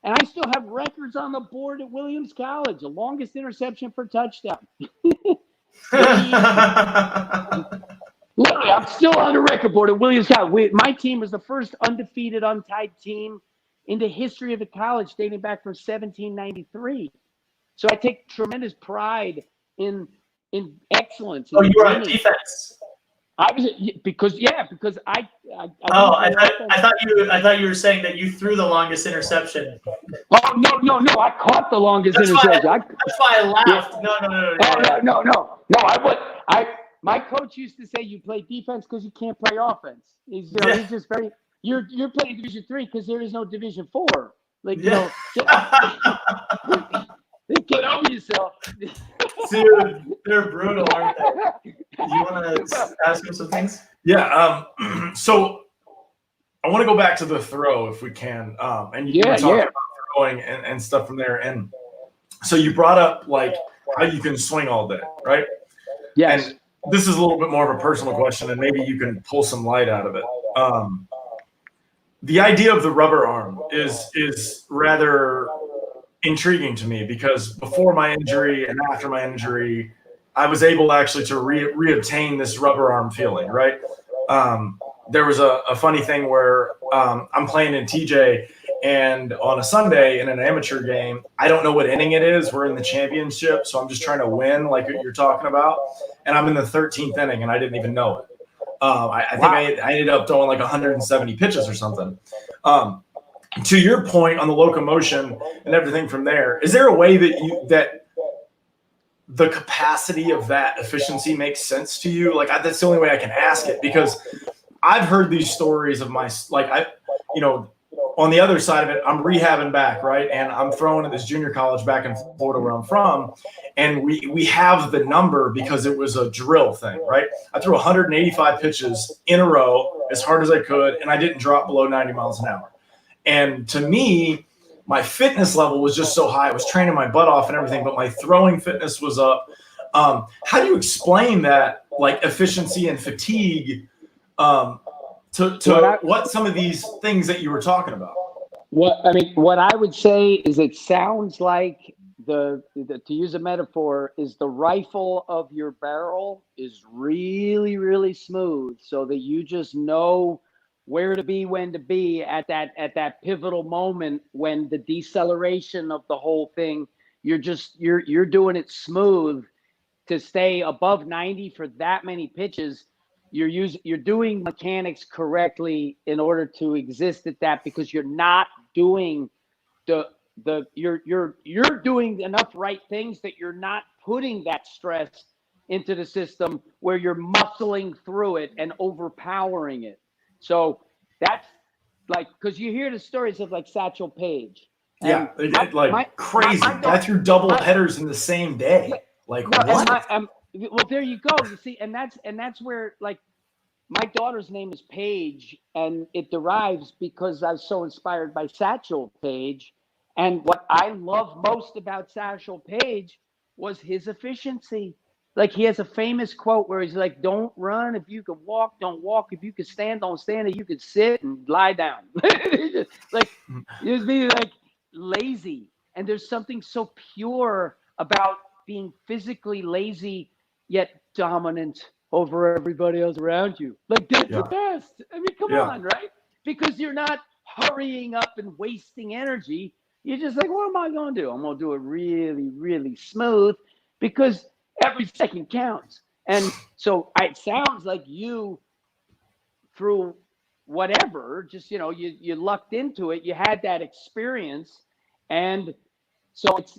And I still have records on the board at Williams College, the longest interception for touchdown. Literally, I'm still on the record board at Williams College. My team was the first undefeated, untied team in the history of the college, dating back from 1793. So I take tremendous pride in excellence. Oh, you were on defense. I was because I thought you were saying that you threw the longest interception. Oh no! I caught the longest interception. That's why I laughed. Yeah. No! My coach used to say you play defense because you can't play offense. He's just very. You're playing Division III because there is no Division IV. Like, you know, get over yourself. Dude, they're brutal, aren't they? You want to ask him some things? Yeah. So I want to go back to the throw if we can. And you were talking about throwing and stuff from there. And so you brought up like how you can swing all day, right? Yes. And this is a little bit more of a personal question, and maybe you can pull some light out of it. The idea of the rubber arm is rather intriguing to me because before my injury and after my injury, I was able actually to reobtain this rubber arm feeling, right? There was a funny thing where I'm playing in TJ, and on a Sunday in an amateur game, I don't know what inning it is. We're in the championship, so I'm just trying to win like what you're talking about. And I'm in the 13th inning, and I didn't even know it. I think I ended up throwing like 170 pitches or something. To your point on the locomotion and everything from there, is there a way that the capacity of that efficiency makes sense to you? Like, that's the only way I can ask it, because I've heard these stories of on the other side of it, I'm rehabbing back, right? And I'm throwing at this junior college back in Florida where I'm from. And we have the number because it was a drill thing, right? I threw 185 pitches in a row as hard as I could, and I didn't drop below 90 miles an hour. And to me, my fitness level was just so high. I was training my butt off and everything, but my throwing fitness was up. How do you explain that, like, efficiency and fatigue to what some of these things that you were talking about? What I would say is it sounds like to use a metaphor, is the rifle of your barrel is really, really smooth so that you just know where to be, when to be at that pivotal moment when the deceleration of the whole thing, you're doing it smooth to stay above 90 for that many pitches. You're doing mechanics correctly in order to exist at that, because you're not doing you're doing enough right things that you're not putting that stress into the system where you're muscling through it and overpowering it. So that's like, because you hear the stories of like Satchel Paige. Yeah, crazy. I threw double headers in the same day. Like, what? Well, there you go. You see, and that's where, like, my daughter's name is Paige, and it derives because I was so inspired by Satchel Paige. And what I love most about Satchel Paige was his efficiency. Like, he has a famous quote where he's like, "Don't run if you can walk, don't walk if you can stand, don't stand if you can sit, and lie down." Like, just be like lazy. And there's something so pure about being physically lazy yet dominant over everybody else around you. Like, that's the best. I mean, come on, right? Because you're not hurrying up and wasting energy. You're just like, what am I going to do? I'm going to do it really, really smooth, because every second counts. And so it sounds like you, through whatever, just, you lucked into it. You had that experience. And so it's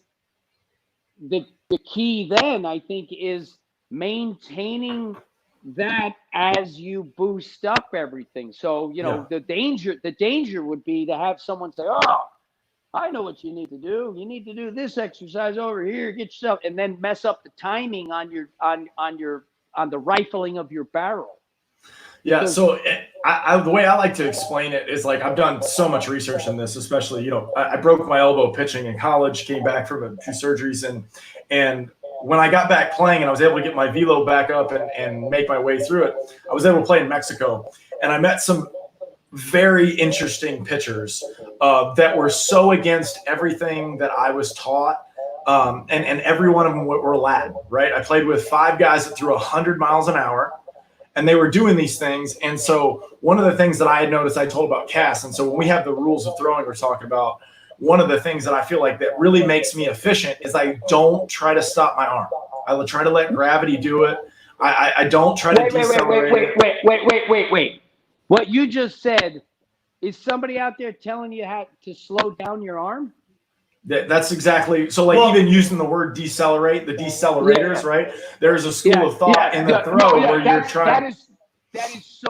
the key then, I think, is maintaining that as you boost up everything. So, the danger would be to have someone say, "Oh, I know what you need to do. You need to do this exercise over here. Get yourself, and then mess up the timing on the rifling of your barrel. Yeah. So the way I like to explain it is like, I've done so much research on this, especially, you know, I broke my elbow pitching in college, came back from a few surgeries, and when I got back playing and I was able to get my velo back up and make my way through it, I was able to play in Mexico, and I met some very interesting pitchers that were so against everything that I was taught. And every one of them were Latin, right? I played with 5 guys that threw 100 miles an hour, and they were doing these things. And so one of the things that I had noticed, I told about Cass. And so when we have the rules of throwing we're talking about, one of the things that I feel like that really makes me efficient is I don't try to stop my arm. I will try to let gravity do it. I don't try to decelerate. Wait. What you just said, is somebody out there telling you how to slow down your arm? That's exactly so. Like, even using the word decelerate, the decelerators, right? There's a school of thought in the throw where you're trying. That is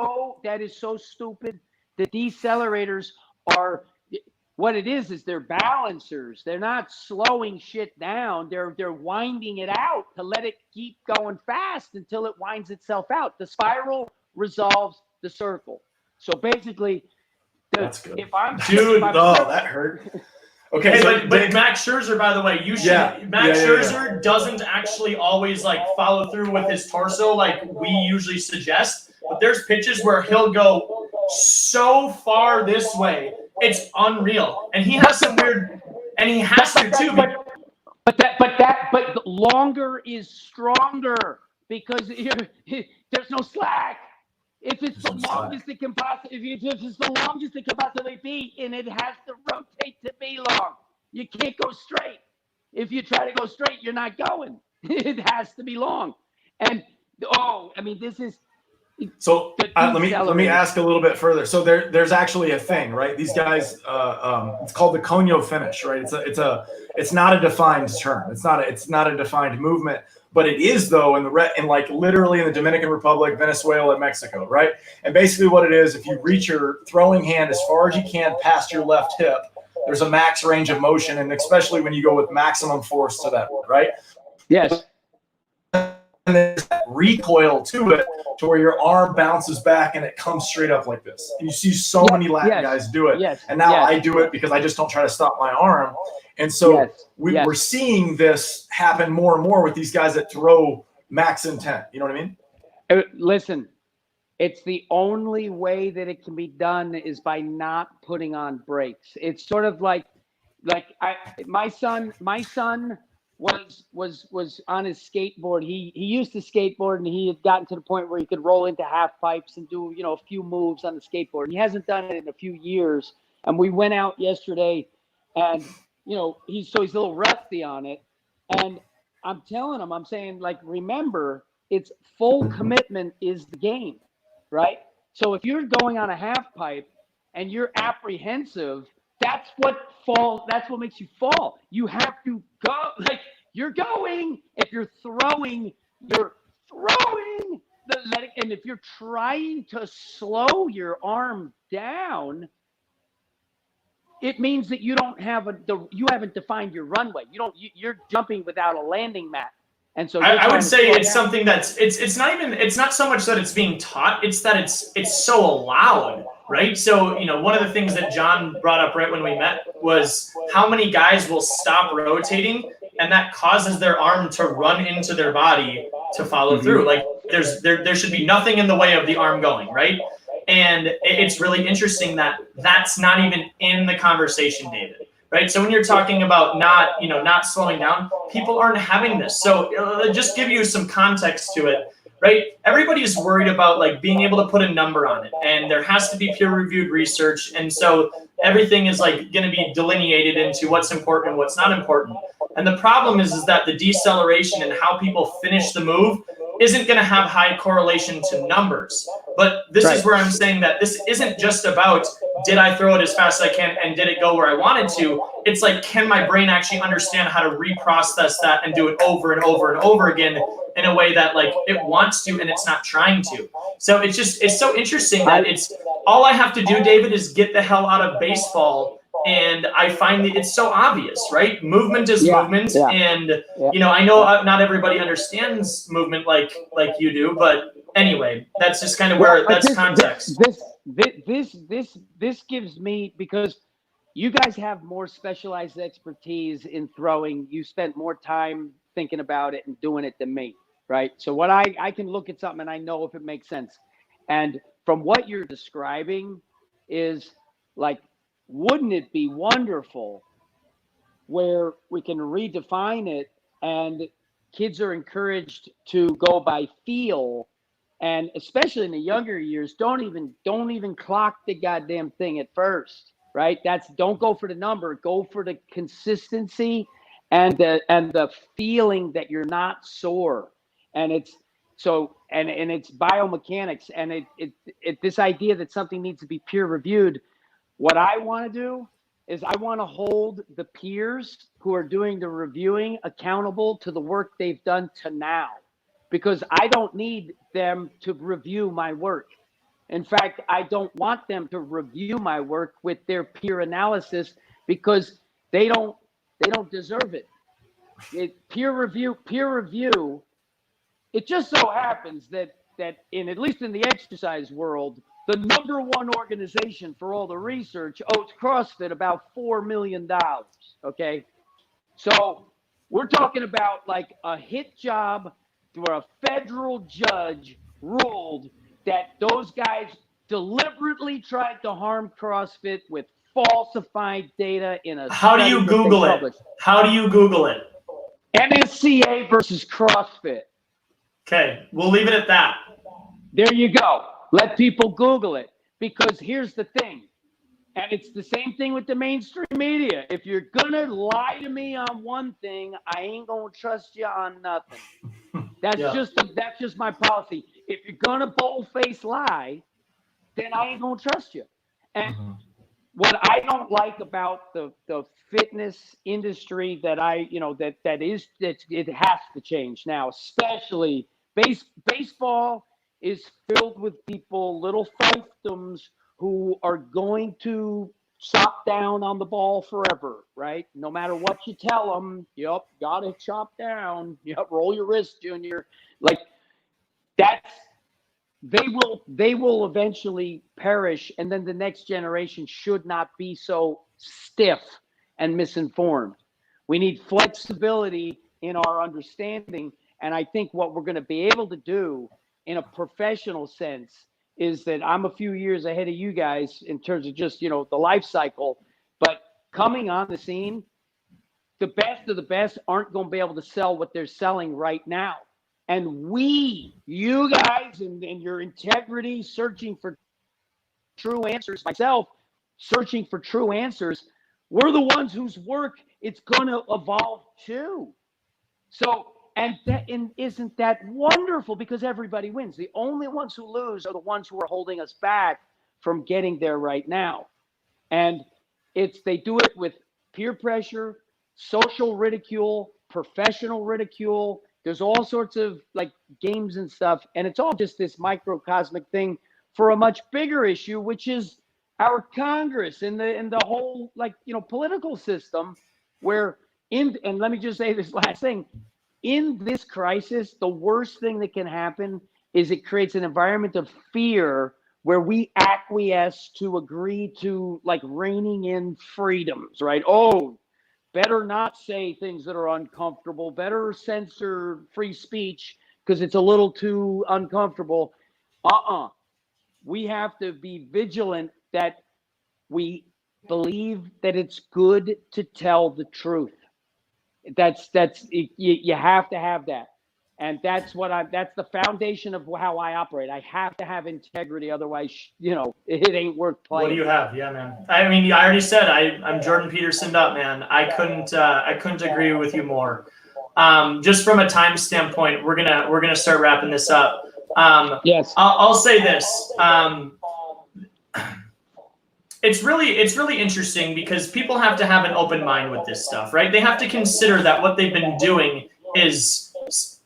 so stupid. The decelerators are what it is they're balancers. They're not slowing shit down. They're winding it out to let it keep going fast until it winds itself out. The spiral resolves the circle. So basically, that's good. That hurt. Okay, hey, so but Max Scherzer, by the way, Max Scherzer doesn't actually always like follow through with his torso like we usually suggest. But there's pitches where he'll go so far this way, it's unreal, and he has some weird, and he has to too. But longer is stronger because there's no slack. If it's the longest it can possibly, if it's the longest it can possibly be, and it has to rotate to be long, you can't go straight. If you try to go straight, you're not going. It has to be long. And this is. So let me ask a little bit further. So there's actually a thing, right? These guys, it's called the conyo finish, right? It's not a defined term. It's not a defined movement. But it is, though, in like literally in the Dominican Republic, Venezuela, and Mexico, right? And basically what it is, if you reach your throwing hand as far as you can past your left hip, there's a max range of motion, and especially when you go with maximum force to that, right? Yes. And there's that recoil to it, to where your arm bounces back and it comes straight up like this. And you see so many Latin guys do it. Yes. And now I do it because I just don't try to stop my arm. And so we're seeing this happen more and more with these guys that throw max intent. You know what I mean? Listen, it's the only way that it can be done is by not putting on brakes. It's sort of like my son was on his skateboard. He used to skateboard, and he had gotten to the point where he could roll into half pipes and do a few moves on the skateboard. He hasn't done it in a few years. And we went out yesterday, and he's a little rusty on it. And I'm telling him, I'm saying, like, remember, it's full commitment is the game, right? So if you're going on a half pipe and you're apprehensive, that's what makes you fall. You have to go, like, you're going. If you're throwing, and if you're trying to slow your arm down, it means that you don't have you haven't defined your runway. You're jumping without a landing mat. And so I would say it's something that's it's not so much that it's being taught, it's that it's so allowed, right? So, one of the things that John brought up right when we met was how many guys will stop rotating, and that causes their arm to run into their body to follow through. Like there should be nothing in the way of the arm going, right? And it's really interesting that that's not even in the conversation, David, right? So when you're talking about not slowing down, people aren't having this. So just give you some context to it, right? Everybody's worried about like being able to put a number on it, and there has to be peer-reviewed research. And so everything is like going to be delineated into what's important and what's not important. And the problem is that the deceleration and how people finish the move isn't going to have high correlation to numbers. But this is where I'm saying that this isn't just about, did I throw it as fast as I can and did it go where I wanted to? It's like, can my brain actually understand how to reprocess that and do it over and over and over again in a way that like it wants to and it's not trying to? So it's so interesting that it's all I have to do, David, is get the hell out of baseball And I find that it's so obvious, right? Movement is movement. Yeah. And, you know, I know not everybody understands movement like you do, but anyway, that's just kind of where that's context. This gives me, because you guys have more specialized expertise in throwing. You spent more time thinking about it and doing it than me, right? So what I can look at something and I know if it makes sense. And from what you're describing is like, wouldn't it be wonderful where we can redefine it and kids are encouraged to go by feel, and especially in the younger years, don't even clock the goddamn thing at first, right? Don't go for the number, go for the consistency and the feeling that you're not sore. And it's so, and it's biomechanics, and it this idea that something needs to be peer reviewed. What I want to do is I want to hold the peers who are doing the reviewing accountable to the work they've done to now, because I don't need them to review my work. In fact, I don't want them to review my work with their peer analysis, because they don't deserve it. Peer review. It just so happens that at least in the exercise world, the #1 organization for all the research owes CrossFit about $4 million. Okay. So we're talking about like a hit job where a federal judge ruled that those guys deliberately tried to harm CrossFit with falsified data in a How do you Google it? How do you Google it? NSCA versus CrossFit. Okay, we'll leave it at that. There you go. Let people Google it, because here's the thing, and it's the same thing with the mainstream media. If you're gonna lie to me on one thing, I ain't gonna trust you on nothing. That's just my policy. If you're gonna bold-faced lie, then I ain't gonna trust you. And what I don't like about the fitness industry that it has to change now, especially baseball is filled with people, little fiefdoms, who are going to chop down on the ball forever, right? No matter what you tell them, yep, got to chop down. Yep, roll your wrist, Junior. Like, they will eventually perish, and then the next generation should not be so stiff and misinformed. We need flexibility in our understanding, and I think what we're going to be able to do in a professional sense is that I'm a few years ahead of you guys in terms of just, the life cycle, but coming on the scene, the best of the best aren't going to be able to sell what they're selling right now. And you guys and your integrity, searching for true answers, myself searching for true answers, we're the ones whose work it's going to evolve too. So, and isn't that wonderful? Because everybody wins. The only ones who lose are the ones who are holding us back from getting there right now. And they do it with peer pressure, social ridicule, professional ridicule. There's all sorts of like games and stuff. And it's all just this microcosmic thing for a much bigger issue, which is our Congress and the whole political system, where and let me just say this last thing. In this crisis, the worst thing that can happen is it creates an environment of fear where we acquiesce to agree to reining in freedoms, right? Oh, better not say things that are uncomfortable, better censor free speech because it's a little too uncomfortable. We have to be vigilant that we believe that it's good to tell the truth. You have to have that. And that's the foundation of how I operate. I have to have integrity. Otherwise, it ain't worth playing. What do you have? Yeah, man. I mean, I already said I'm Jordan Petersoned up, man. I couldn't agree with you more. Just from a time standpoint, we're gonna start wrapping this up. Yes. I'll say this. It's really interesting because people have to have an open mind with this stuff, right? They have to consider that what they've been doing is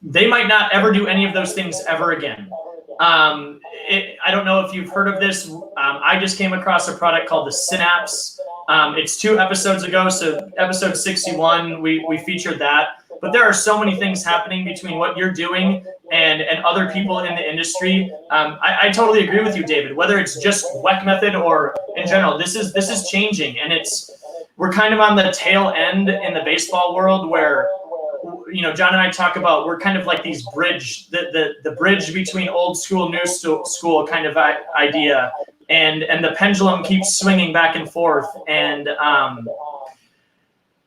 they might not ever do any of those things ever again. I don't know if you've heard of this. I just came across a product called the Synapse It's 2 episodes ago, so episode 61, we featured that. But there are so many things happening between what you're doing and other people in the industry. I totally agree with you, David. Whether it's just WeckMethod or in general, this is changing, and we're kind of on the tail end in the baseball world where, you know, John and I talk about we're kind of like these the bridge between old school, new school kind of idea, and the pendulum keeps swinging back and forth. And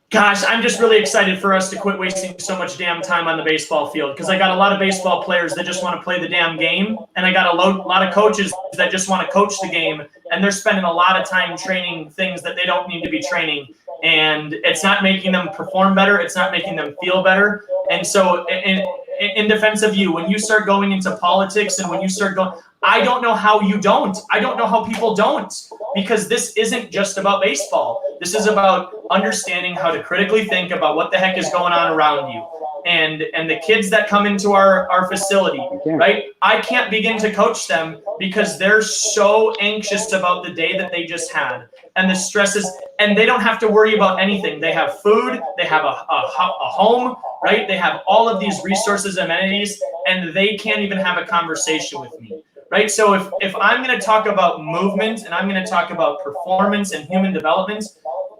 gosh, I'm just really excited for us to quit wasting so much damn time on the baseball field, because I got a lot of baseball players that just want to play the damn game, and I got a lot of coaches that just want to coach the game, and they're spending a lot of time training things that they don't need to be training, and it's not making them perform better. It's not making them feel better. And so in defense of you, when you start going into politics and when you start going, I don't know how you don't. I don't know how people don't, because this isn't just about baseball. This is about understanding how to critically think about what the heck is going on around you. And the kids that come into our facility, right? I can't begin to coach them because they're so anxious about the day that they just had and the stresses, and they don't have to worry about anything. They have food, they have a home, right? They have all of these resources, amenities, and they can't even have a conversation with me, right? So if I'm going to talk about movement and I'm going to talk about performance and human development,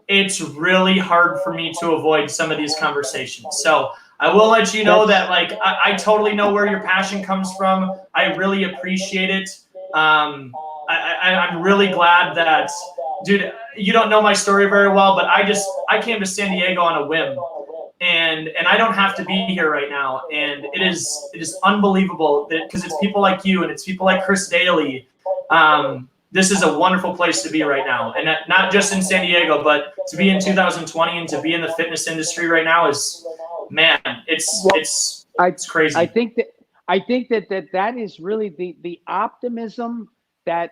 it's really hard for me to avoid some of these conversations. So I will let you know that, like, I totally know where your passion comes from. I really appreciate it. I'm really glad that, dude, you don't know my story very well, but I came to San Diego on a whim, and I don't have to be here right now. And it is unbelievable that, because it's people like you and it's people like Chris Daly. This is a wonderful place to be right now, and not just in San Diego, but to be in 2020 and to be in the fitness industry right now is, man, it's crazy. I think that is really the optimism that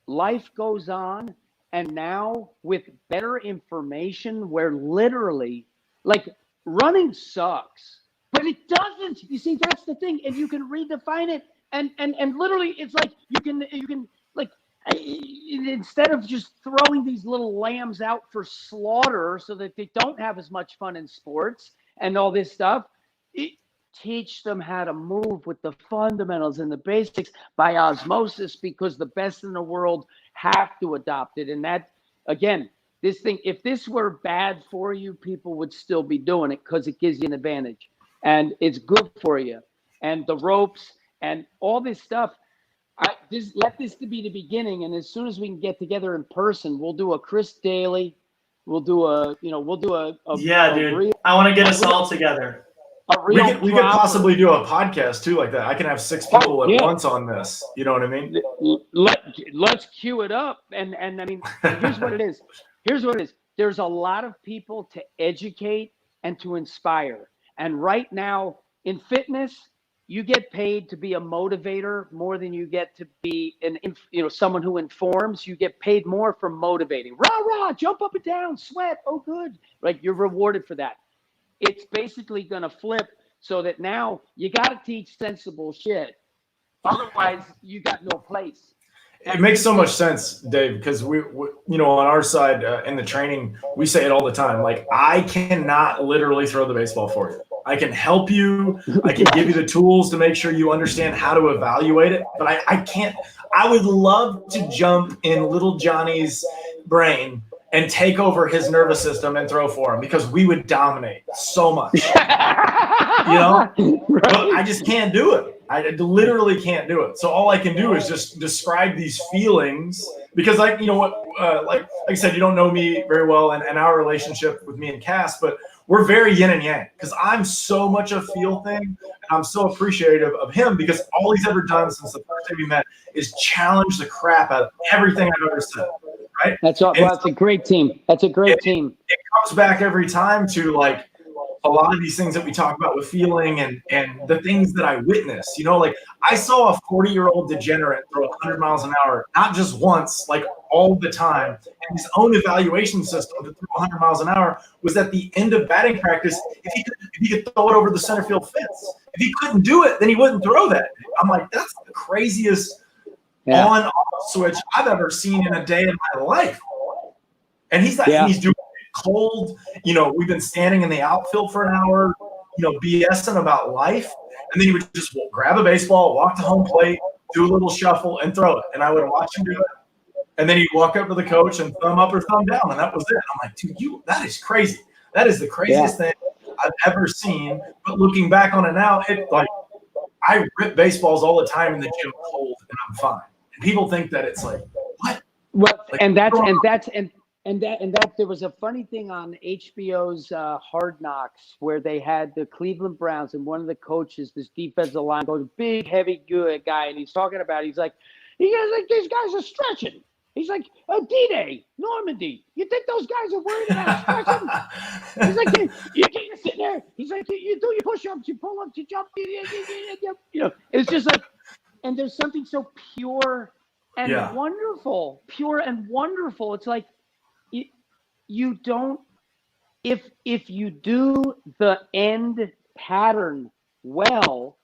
life goes on, and now with better information, where literally, like, running sucks, but it doesn't. You see, that's the thing, and you can redefine it, and literally, it's like you can like, instead of just throwing these little lambs out for slaughter so that they don't have as much fun in sports and all this stuff, teach them how to move with the fundamentals and the basics by osmosis, because the best in the world have to adopt it. And that, again, this thing, if this were bad for you, people would still be doing it because it gives you an advantage and it's good for you. And the ropes and all this stuff, let this to be the beginning. And as soon as we can get together in person, we'll do a Chris Daly. We'll do a yeah, dude. I want to get us all together. We could possibly do a podcast too, like that. I can have 6 people at once on this. You know what I mean? Let's cue it up. And I mean, here's what it is. There's a lot of people to educate and to inspire. And right now in fitness, you get paid to be a motivator more than you get to be someone who informs. You get paid more for motivating. Rah, rah, jump up and down, sweat. Oh, good. Like, you're rewarded for that. It's basically going to flip so that now you got to teach sensible shit. Otherwise, you got no place. It makes so much sense, Dave, because we on our side in the training, we say it all the time. Like, I cannot literally throw the baseball for you. I can help you. I can give you the tools to make sure you understand how to evaluate it. But I can't. I would love to jump in little Johnny's brain and take over his nervous system and throw for him, because we would dominate so much. Right. But I just can't do it. I literally can't do it. So all I can do is just describe these feelings, because, like, you know what, like I said, you don't know me very well and our relationship with me and Cass, but we're very yin and yang, because I'm so much a feel thing, and I'm so appreciative of him, because all he's ever done since the first day we met is challenge the crap out of everything I've ever said. Right? That's a great team. That's a great team. It comes back every time to, like, a lot of these things that we talk about with feeling and the things that I witnessed. Like, I saw a 40-year-old degenerate throw 100 miles an hour, not just once, like all the time. And his own evaluation system to throw 100 miles an hour was at the end of batting practice. If he could throw it over the center field fence. If he couldn't do it, then he wouldn't throw that. I'm like, that's the craziest on-off switch I've ever seen in a day in my life. And he's doing it cold. You know, we've been standing in the outfield for an hour, you know, BSing about life. And then he would just grab a baseball, walk to home plate, do a little shuffle, and throw it. And I would watch him do it. And then he'd walk up to the coach and thumb up or thumb down, and that was it. I'm like, dude, that is crazy. That is the craziest thing I've ever seen. But looking back on it now, I rip baseballs all the time in the gym cold, and I'm fine. And people think that it's like, what? Well, like, and that there was a funny thing on HBO's Hard Knocks where they had the Cleveland Browns, and one of the coaches, this defensive line coach, big, heavy, good guy, and he's talking about, he's like, these guys are stretching. He's like, D-Day, Normandy. You think those guys are worried about stretching? He's like, you sit there. He's like, you do your push-ups, you pull-ups, you jump. You know, it's just like, and there's something so pure and wonderful. Pure and wonderful. It's like, you don't, if you do the end pattern well,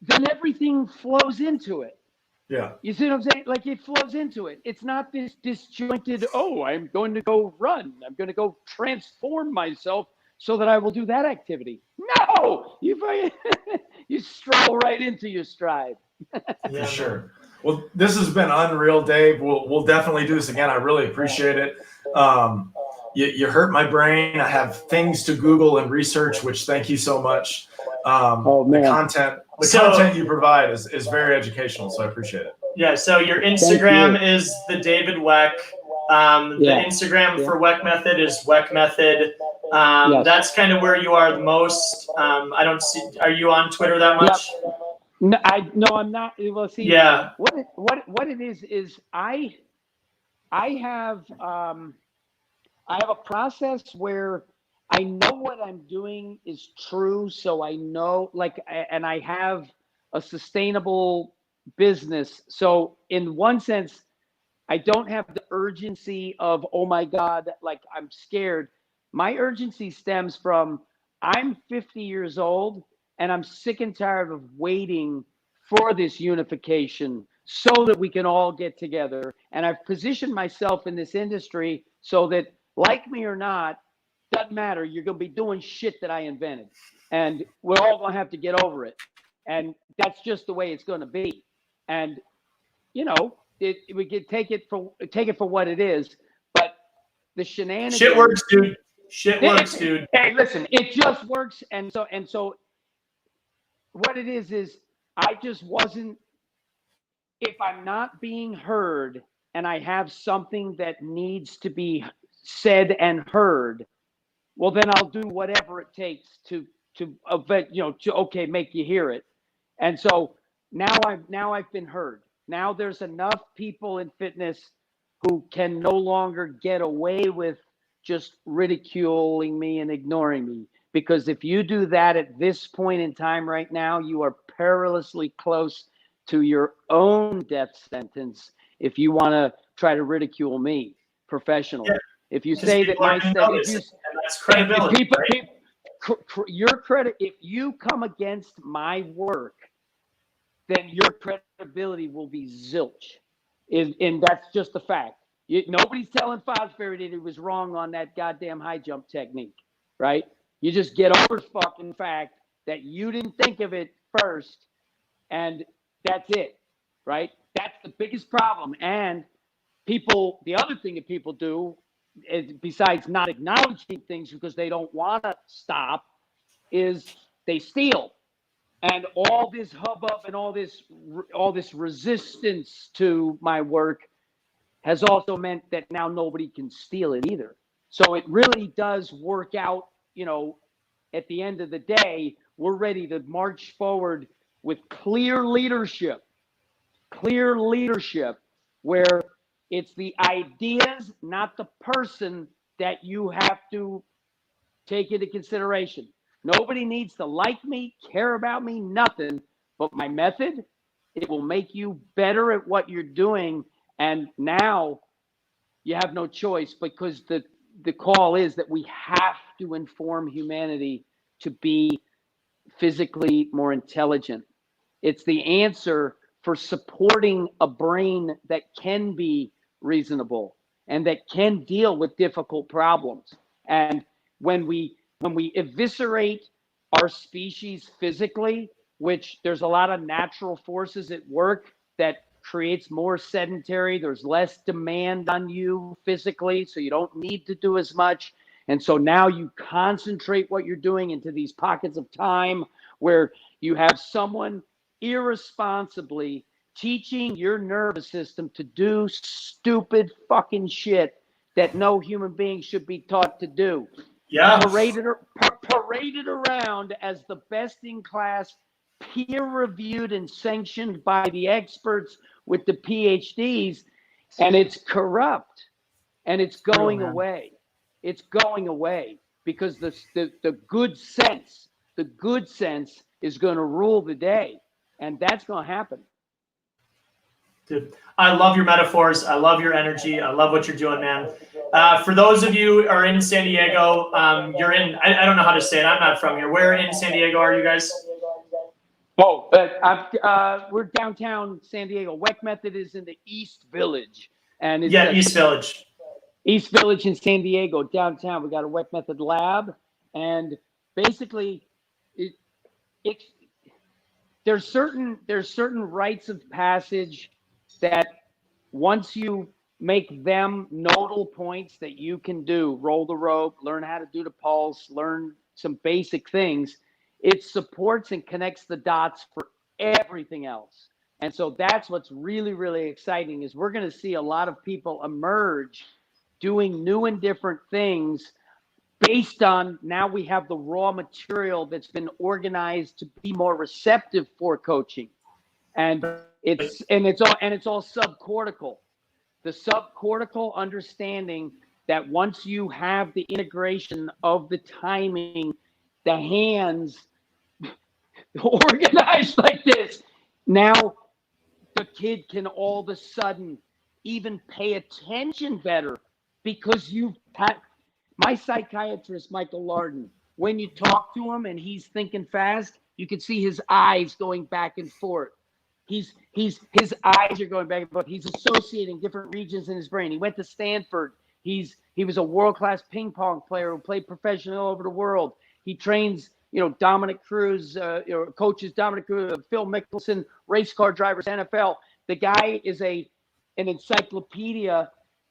then everything flows into it. Yeah. You see what I'm saying? Like, it flows into it. It's not this disjointed, I'm going to go run. I'm going to go transform myself so that I will do that activity. No! You stroll right into your stride. Yeah, sure. Well, this has been unreal, Dave. We'll definitely do this again. I really appreciate it. You hurt my brain. I have things to Google and research, which thank you so much. The content you provide is very educational, so I appreciate it. Yeah, so your Instagram is the David Weck. The Instagram for WeckMethod is WeckMethod. That's kind of where you are the most. I don't see. Are you on Twitter that much? No, I'm not. Well, see, what it is I have a process where I know what I'm doing is true, so I know, and I have a sustainable business. So in one sense, I don't have the urgency of, oh my God, like I'm scared. My urgency stems from I'm 50 years old and I'm sick and tired of waiting for this unification so that we can all get together. And I've positioned myself in this industry so that, like me or not, doesn't matter. You're going to be doing shit that I invented, and we're all going to have to get over it. And that's just the way it's going to be. And, you know, we could take it for what it is, but the shenanigans. Shit works, dude. Shit works, dude. Hey, listen, it just works. And so what it is I just wasn't, if I'm not being heard and I have something that needs to be said and heard, well, then I'll do whatever it takes to make you hear it. And so now I've been heard. Now there's enough people in fitness who can no longer get away with just ridiculing me and ignoring me. Because if you do that at this point in time right now, you are perilously close to your own death sentence if you want to try to ridicule me professionally. Yeah. If you say that my that's credibility. Your credit, if you come against my work, then your credibility will be zilch. And that's just a fact. Nobody's telling Fosbury that he was wrong on that goddamn high jump technique, right? You just get over the fucking fact that you didn't think of it first, and that's it, right? That's the biggest problem. And the other thing that people do, besides not acknowledging things because they don't want to stop, is they steal. And all this hubbub and all this resistance to my work has also meant that now nobody can steal it either. So it really does work out, at the end of the day, we're ready to march forward with clear leadership where it's the ideas, not the person, that you have to take into consideration. Nobody needs to like me, care about me, nothing, but my method, it will make you better at what you're doing. And now you have no choice, because the call is that we have to inform humanity to be physically more intelligent. It's the answer for supporting a brain that can be reasonable and that can deal with difficult problems. And when we eviscerate our species physically, which there's a lot of natural forces at work that creates more sedentary, there's less demand on you physically, so you don't need to do as much. And so now you concentrate what you're doing into these pockets of time where you have someone irresponsibly teaching your nervous system to do stupid fucking shit that no human being should be taught to do. Yeah. Paraded around as the best in class, peer-reviewed and sanctioned by the experts with the PhDs, and it's corrupt, and it's going away. It's going away because the good sense is going to rule the day, and that's going to happen. Dude, I love your metaphors. I love your energy. I love what you're doing, man. For those of you who are in San Diego, you're in, I don't know how to say it. I'm not from here. Where in San Diego are you guys? Oh, we're downtown San Diego. WeckMethod is in the East Village. And it's East Village. East Village in San Diego, downtown. We got a WeckMethod lab. And basically, there's certain rites of passage that once you make them nodal points that you can do, roll the rope, learn how to do the pulse, learn some basic things, it supports and connects the dots for everything else. And so that's what's really, really exciting is we're going to see a lot of people emerge doing new and different things based on now we have the raw material that's been organized to be more receptive for coaching. And it's all subcortical. The subcortical understanding that once you have the integration of the timing, the hands organized like this, now the kid can all of a sudden even pay attention better because you've had my psychiatrist, Michael Larden, when you talk to him and he's thinking fast, you can see his eyes going back and forth. His eyes are going back and forth. He's associating different regions in his brain. He went to Stanford. He was a world-class ping pong player who played professionally all over the world. He trains, Dominic Cruz, coaches Dominic Cruz, Phil Mickelson, race car drivers, NFL. The guy is an encyclopedia,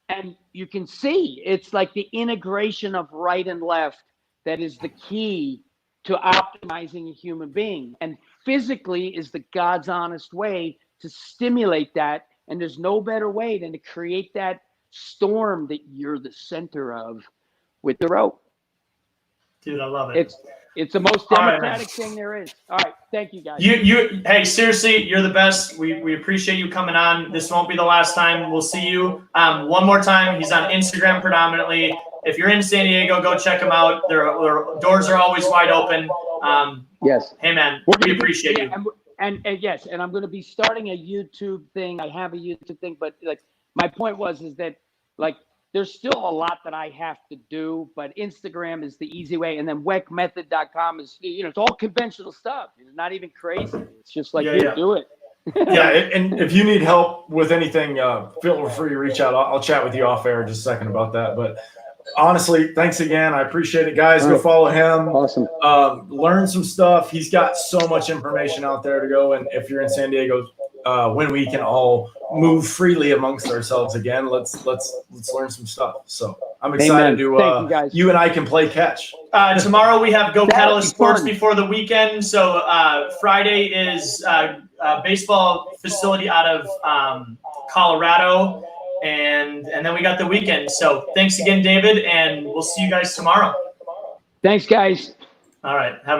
and you can see it's like the integration of right and left that is the key to optimizing a human being. And physically is the God's honest way to stimulate that. And there's no better way than to create that storm that you're the center of with the rope. Dude, I love it. It's the most democratic thing there is. All right. Thank you, guys. Hey, seriously, you're the best. We appreciate you coming on. This won't be the last time. We'll see you one more time. He's on Instagram predominantly. If you're in San Diego, go check him out. Their doors are always wide open. Yes. Hey, man, we appreciate you. And yes, and I'm going to be starting a YouTube thing. I have a YouTube thing, but my point is that there's still a lot that I have to do, but Instagram is the easy way. And then WeckMethod.com is, it's all conventional stuff. It's not even crazy. It's just do it. Yeah, and if you need help with anything, feel free to reach out. I'll chat with you off air in just a second about that. But honestly, thanks again. I appreciate it, guys. Go follow him. Awesome. Learn some stuff. He's got so much information out there to go. And if you're in San Diego, when we can all move freely amongst ourselves again, let's learn some stuff. So I'm excited to you and I can play catch. Tomorrow we have Go Catalyst Sports before the weekend. So Friday is baseball facility out of Colorado. And then we got the weekend. So thanks again, David, and we'll see you guys tomorrow. Thanks, guys. All right. Have a good